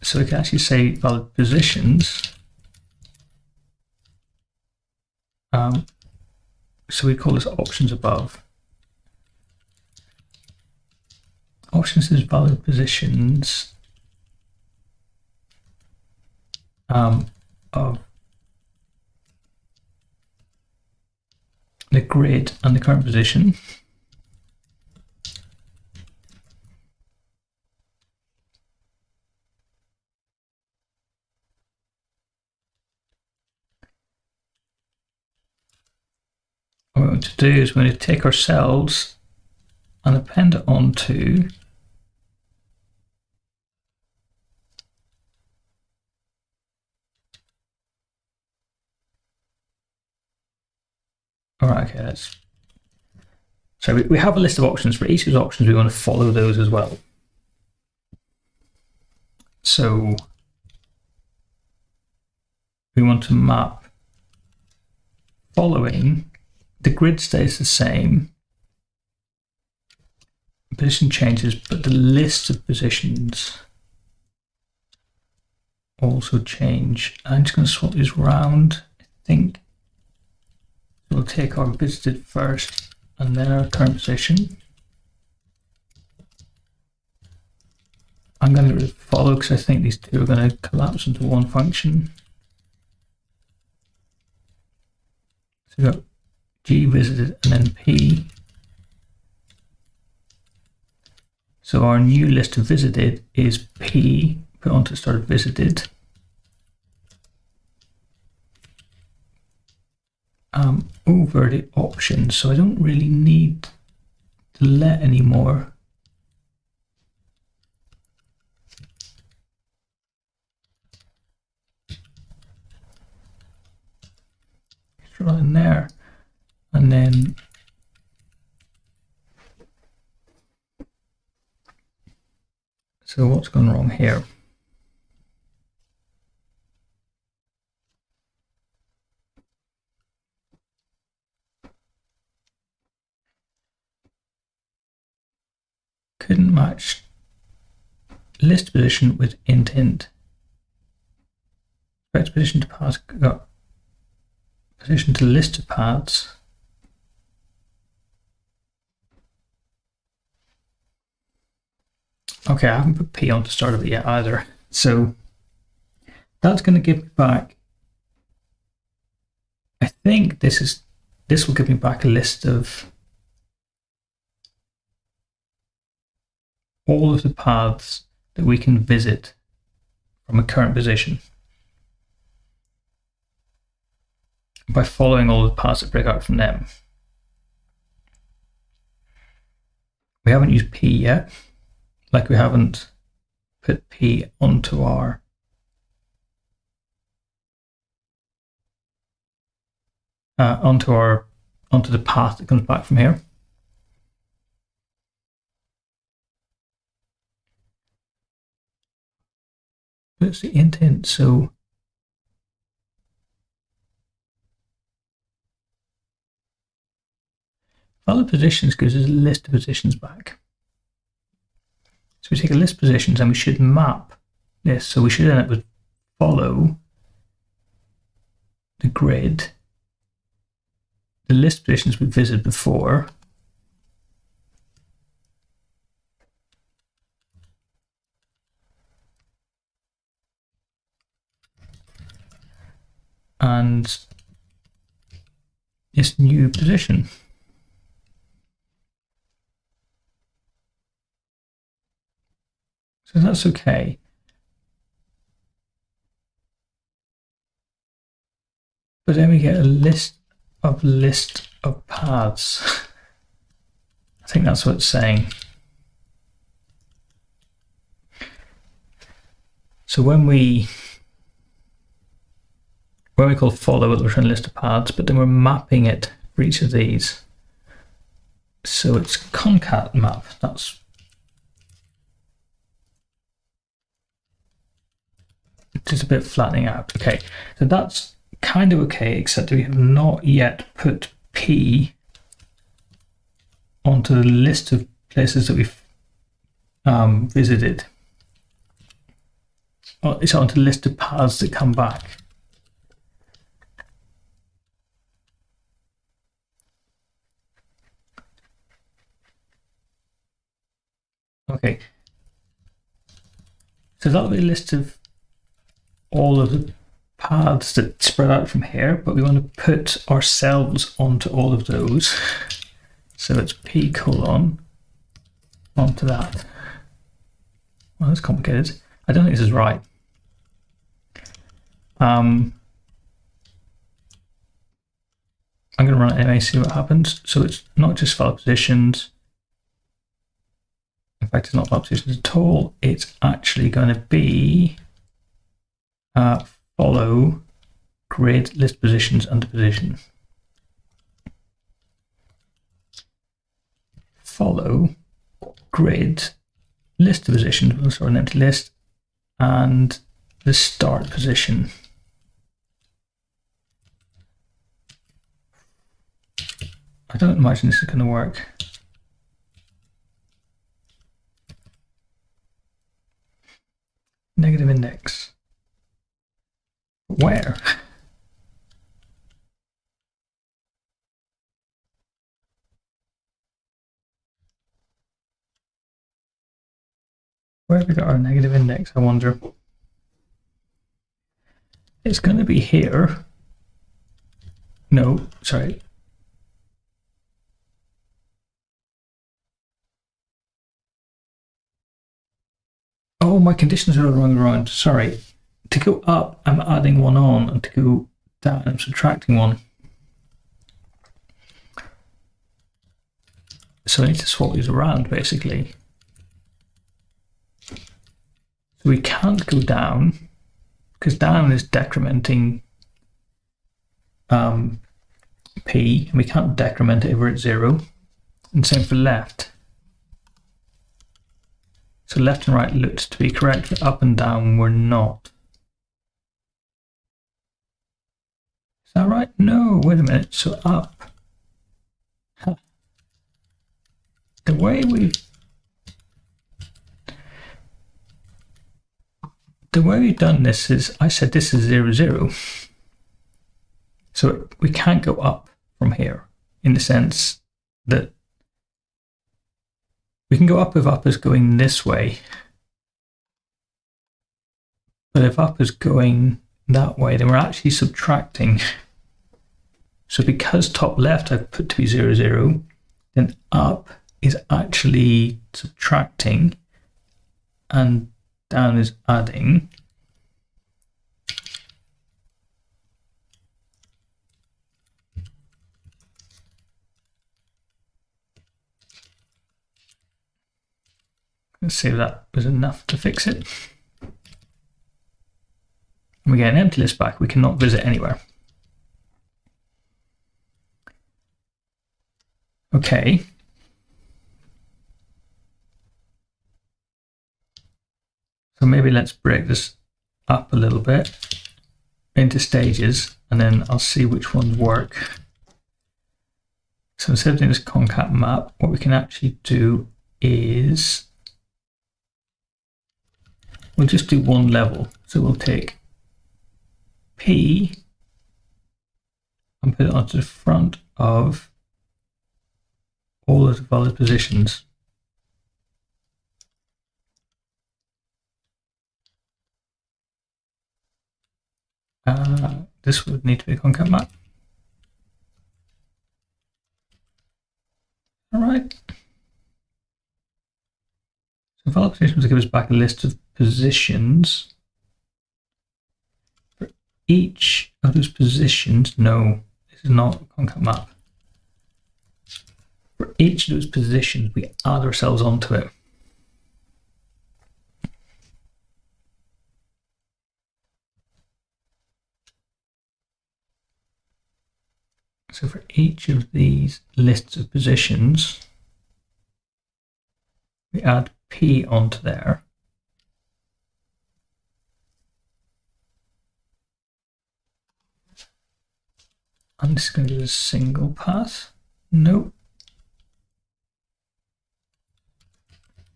So we can actually say valid positions. So we call this options above. Options is valid positions of the grid and the current position. What we're going to do is we're going to take our cells and append it onto Alright, okay, so we have a list of options. For each of those options, we want to follow those as well. So we want to map following. The grid stays the same. Position changes, but the list of positions also change. I'm just going to swap these around, I think. We'll take our visited first and then our current position. I'm going to get rid of follow because I think these two are going to collapse into one function. So we've got G visited and then P. So our new list of visited is P put onto start of visited. Over the options, so I don't really need to let anymore. Draw in there, and then So what's gone wrong here? Couldn't match list position with int. Correct position to path got position to list of paths. Okay, I haven't put p on the start of it yet either. So that's going to give me back, I think this will give me back a list of all of the paths that we can visit from a current position by following all the paths that break out from them. We haven't used p yet, like we haven't put p onto our onto the path that comes back from here. It's the int, so valid positions gives us a list of positions back. So we take a list of positions and we should map this. So we should end up with follow the grid, the list of positions we visited before, and this new position. So that's okay. But then we get a list of paths. I think that's what it's saying. So when we call follow, it'll return a list of paths, but then we're mapping it for each of these. So it's concat map. That's just a bit flattening out. Okay, so that's kind of okay, except we have not yet put p onto the list of places that we've visited. Well, it's onto the list of paths that come back. Okay, so that'll be a list of all of the paths that spread out from here, but we want to put ourselves onto all of those. So it's p colon onto that. Well, that's complicated. I don't think this is right. I'm going to run it anyway, see what happens. So it's not just file positions. In fact, it's not file positions at all. It's actually going to be follow grid list positions under position. Follow grid list of positions, we'll start an empty list, and the start position. I don't imagine this is going to work. Negative index. Where? Where have we got our negative index, I wonder? It's going to be here. No, sorry. Oh, my conditions are wrong around. Sorry. To go up, I'm adding one on, and to go down, I'm subtracting one. So I need to swap these around, basically. So we can't go down, because down is decrementing p, and we can't decrement it over at 0. And same for left. So left and right looked to be correct, but up and down were not. Is that right? No, wait a minute. So up. Huh. The way we've done this is, I said this is 0, 0. So we can't go up from here in the sense that we can go up if up is going this way. But if up is going that way, then we're actually subtracting. So because top left I've put to be 0, 0, then up is actually subtracting and down is adding. Let's see if that was enough to fix it. And we get an empty list back. We cannot visit anywhere. Okay. So maybe let's break this up a little bit into stages, and then I'll see which ones work. So instead of doing this concat map, what we can actually do is we'll just do one level. So we'll take P and put it onto the front of all of the valid positions. This would need to be a concat map. All right. So valid positions will give us back a list of positions. For each of those positions, no, this is not a concat map. For each of those positions, we add ourselves onto it. So for each of these lists of positions, we add P onto there. I'm just going to do a single path. Nope.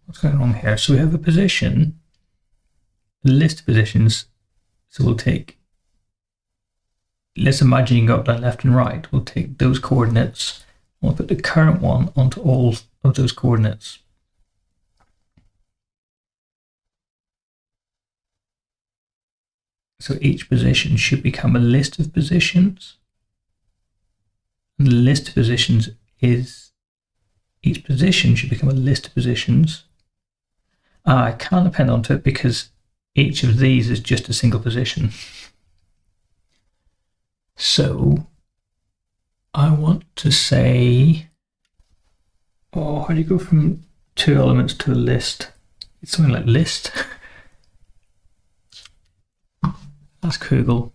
What's going on here? So we have a position, a list of positions. So we'll take, let's imagine you can go up, down, left and right. We'll take those coordinates. We'll put the current one onto all of those coordinates. So each position should become a list of positions. And the list of positions is, each position should become a list of positions. I can't append onto it because each of these is just a single position. So I want to say, oh, how do you go from 2 elements to a list? It's something like list. That's Google.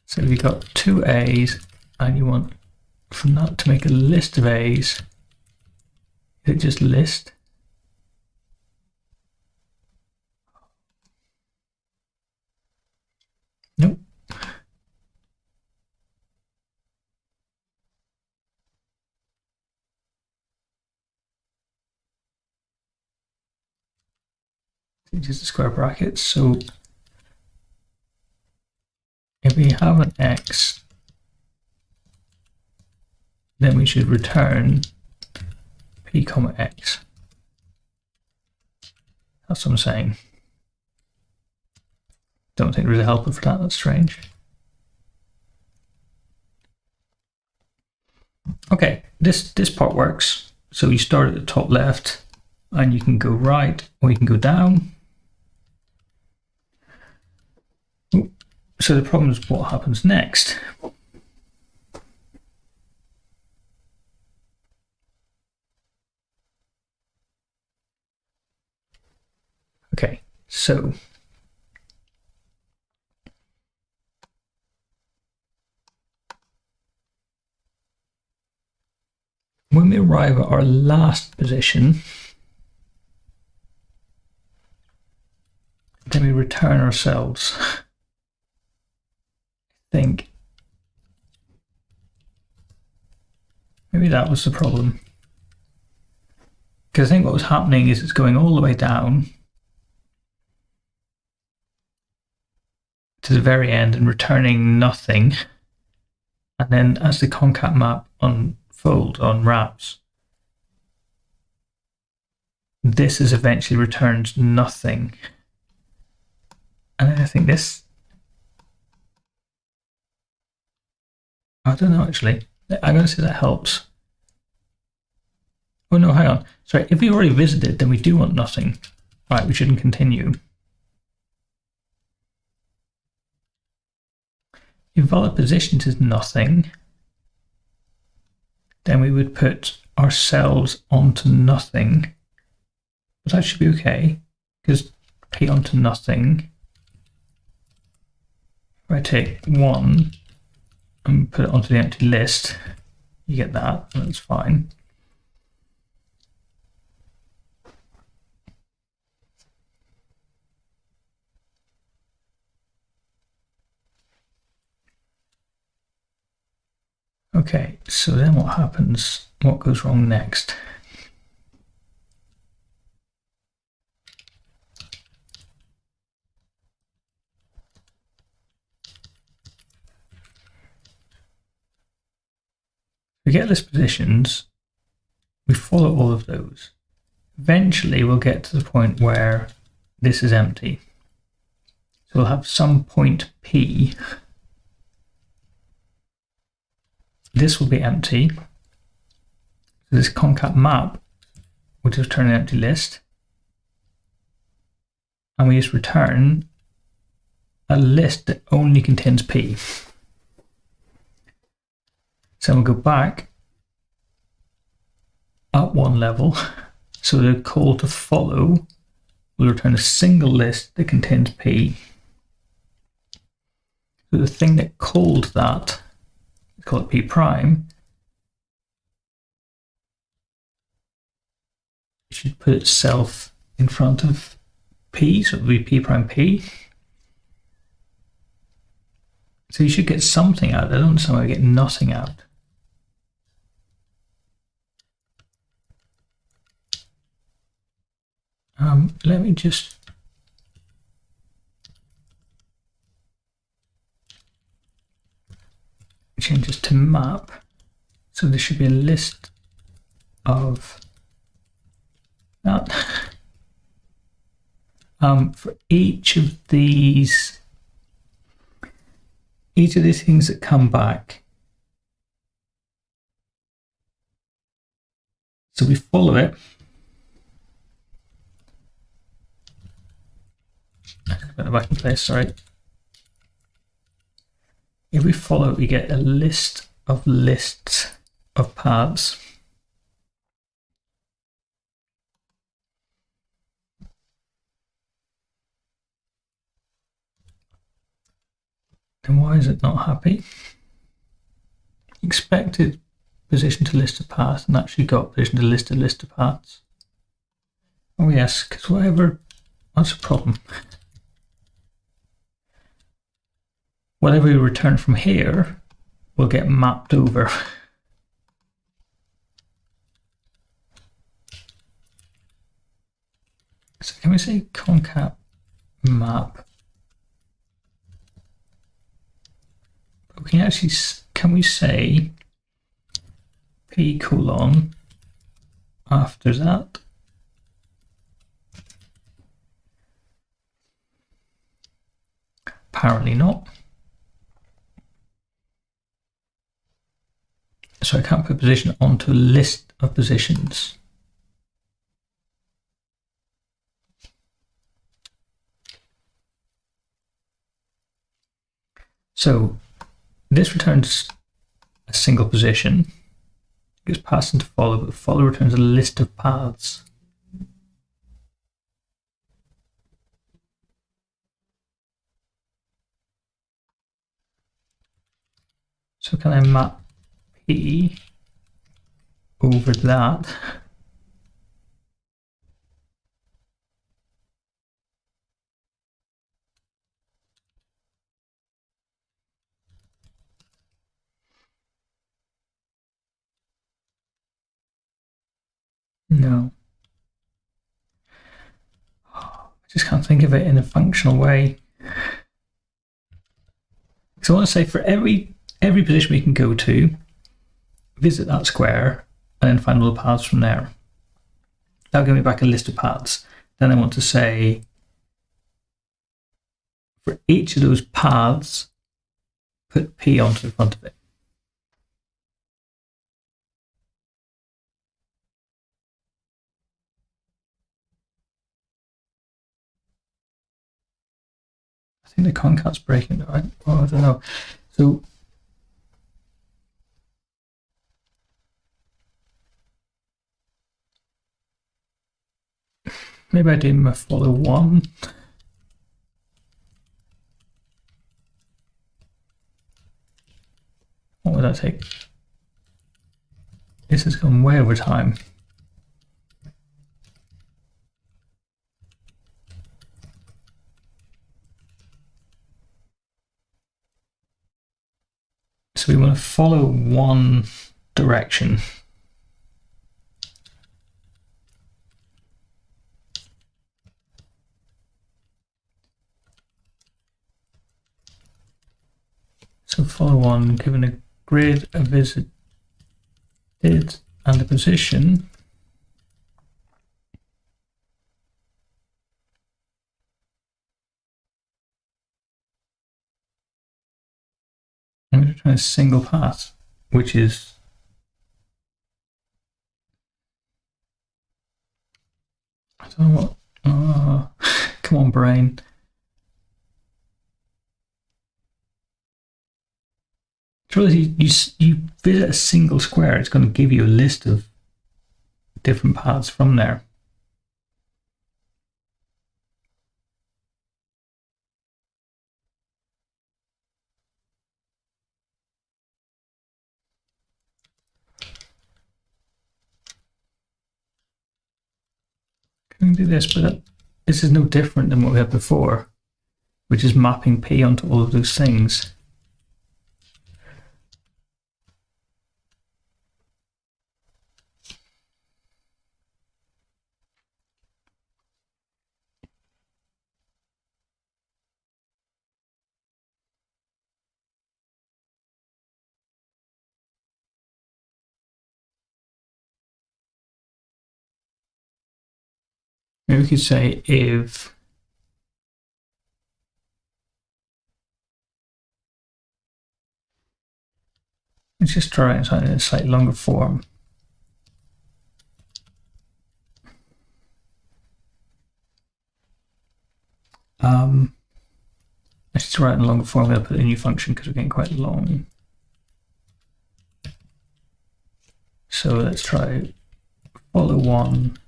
So you've got 2 A's and you want from that to make a list of A's. Is it just list? Nope. Just the square brackets. So if we have an X, then we should return P comma X. That's what I'm saying. Don't think there's a helper for that, that's strange. Okay, this part works. So you start at the top left and you can go right or you can go down. So the problem is what happens next. Okay, so when we're arrive at our last position, then we return ourselves. I think maybe that was the problem. Because I think what was happening is it's going all the way down to the very end and returning nothing. And then as the concat map unwraps, this is eventually returns nothing. And then I think this, I don't know actually. I'm going to say that helps. Oh no, hang on. Sorry, if we already visited, then we do want nothing. Right, we shouldn't continue. If valid positions is nothing, then we would put ourselves onto nothing. But that should be okay, because p onto nothing. If I take 1 and put it onto the empty list, you get that, and that's fine. Okay, so then what happens? What goes wrong next? We get list positions, we follow all of those. Eventually we'll get to the point where this is empty. So we'll have some point P. This will be empty. So this concat map will just return an empty list. And we just return a list that only contains P. So we'll go back up one level. So the call to follow will return a single list that contains P. So the thing that called that, let's call it P prime, should put itself in front of P, so it will be P prime P. So you should get something out. I don't understand why I get nothing out. Let me just change this to map. So there should be a list of that. For each of these things that come back. So we follow it. Put it back in place, sorry. If we follow it, we get a list of lists of paths. Then why is it not happy? Expected position to list of paths and actually got position to list of paths. Oh yes, because whatever, that's a problem. Whatever we return from here will get mapped over. So can we say concat map? But we can actually, can we say P colon after that? Apparently not. So I can't put position onto a list of positions. So this returns a single position, gets passed into follow, but follow returns a list of paths. So can I map P over that. No. I just can't think of it in a functional way. So I want to say for every position we can go to, visit that square, and then find all the paths from there. That'll give me back a list of paths. Then I want to say for each of those paths, put P onto the front of it. I think the concat's breaking, right? Well, I don't know. So maybe I do my follow one. What would that take? This has gone way over time. So we want to follow one direction. So follow one, given a grid, a visited, and a position. I'm going to try a single path, which is I don't know what. Come on, brain. You visit a single square, it's going to give you a list of different paths from there. Can we do this? But this is no different than what we had before, which is mapping P onto all of those things. Maybe we could say if let's just try something in a slightly longer form. Let's just write in a longer form. I'm going to put a new function because we're getting quite long. So let's try follow one.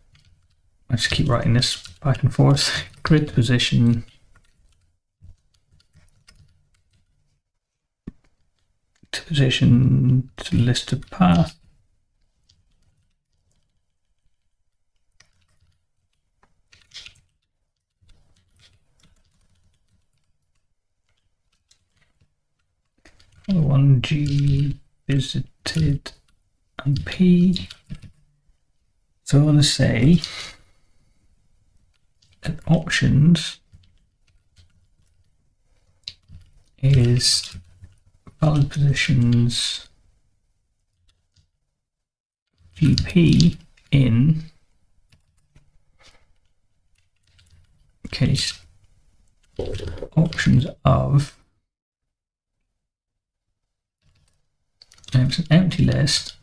Let's keep writing this back and forth. Grid position. To position to list of path. Follow one G visited and P. So I want to say that options is valid positions GP in case options of, and it's an empty list.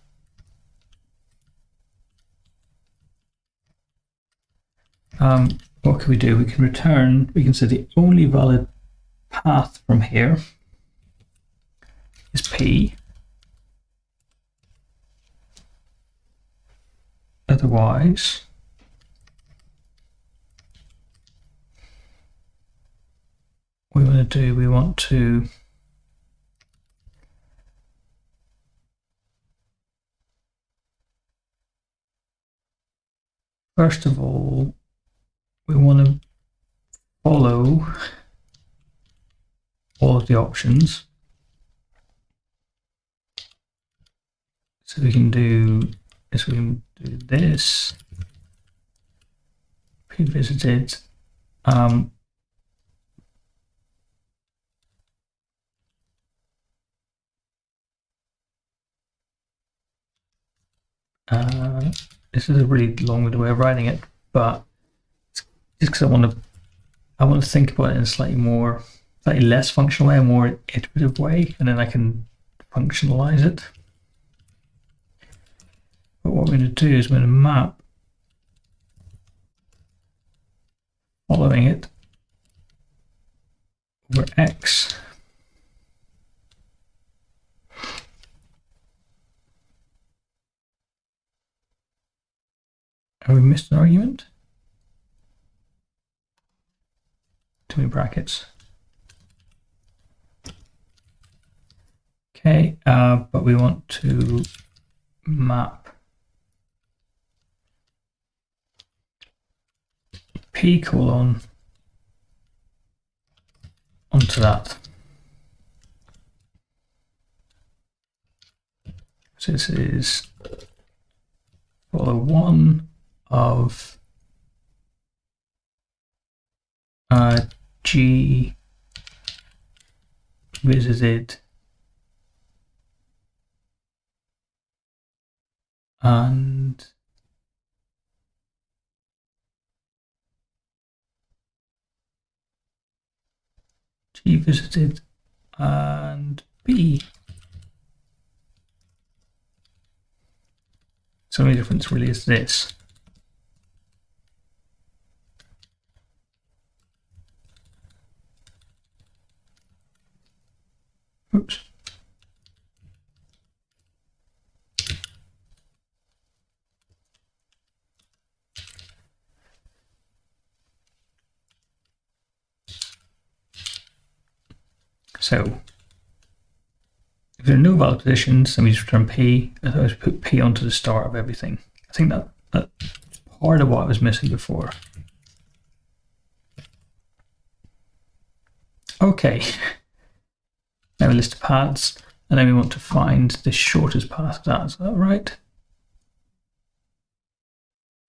What can we do? We can return, we can say the only valid path from here is P. Otherwise, we want to First of all, we want to follow all of the options. So we can do this, we can do this, pre-visited, this is a really long-winded way of writing it, but just because I want to think about it in a slightly less functional way, a more iterative way, and then I can functionalize it. But what we're going to do is we're going to map following it over X. Have we missed an argument? Too many brackets. Okay, but we want to map P colon onto that. So this is follow one of G visited and G visited and B. So the only difference really is this. Oops. So if there are no valid positions, then we just return P. Otherwise, put P onto the start of everything. I think that's part of what I was missing before. Okay. Now a list of paths, and then we want to find the shortest path to that. Is that right?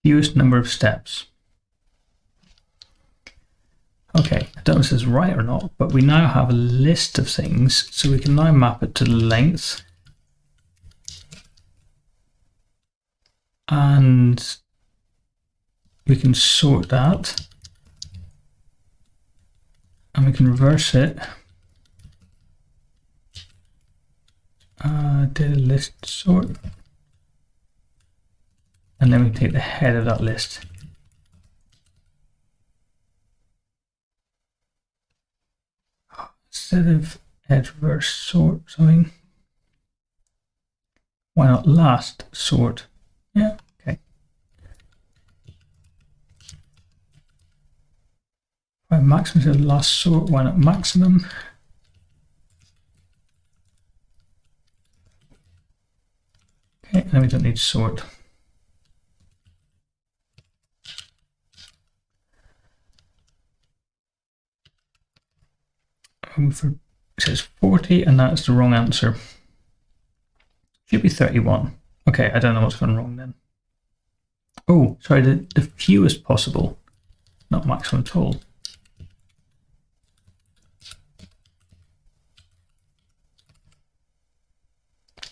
Fewest number of steps. Okay, I don't know if this is right or not, but we now have a list of things, so we can now map it to the length. And we can sort that. And we can reverse it. Data list sort. And then we take the head of that list. Instead of edge reverse sort something, why not last sort? Yeah, okay. Right, maximum to last sort, why not maximum? Okay, and then we don't need sort. It says 40, and that's the wrong answer. Should be 31. Okay, I don't know what's gone wrong then. Oh, sorry, the fewest possible, not maximum at all.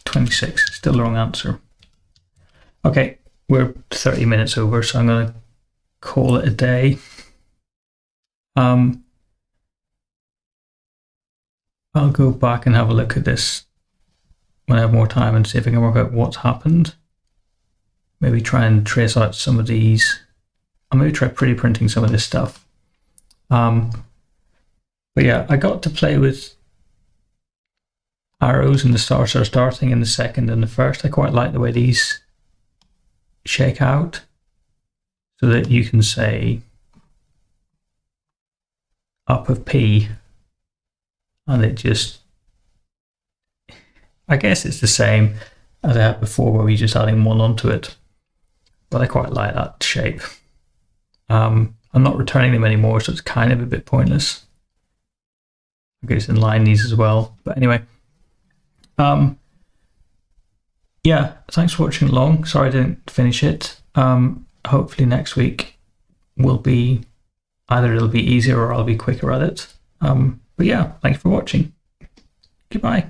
26, still the wrong answer. Okay, we're 30 minutes over, so I'm going to call it a day. I'll go back and have a look at this when I have more time and see if I can work out what's happened. Maybe try and trace out some of these. I'll maybe try pretty printing some of this stuff. But yeah, I got to play with arrows in the starting in the second and the first. I quite like the way these shake out, so that you can say up of P, and it just, I guess it's the same as I had before, where we just adding one onto it. but I quite like that shape. I'm not returning them anymore, so it's kind of a bit pointless. I could just inline these as well. But anyway, yeah, thanks for watching along. Sorry I didn't finish it. Hopefully next week will be either it'll be easier or I'll be quicker at it. But yeah, thanks for watching. Goodbye.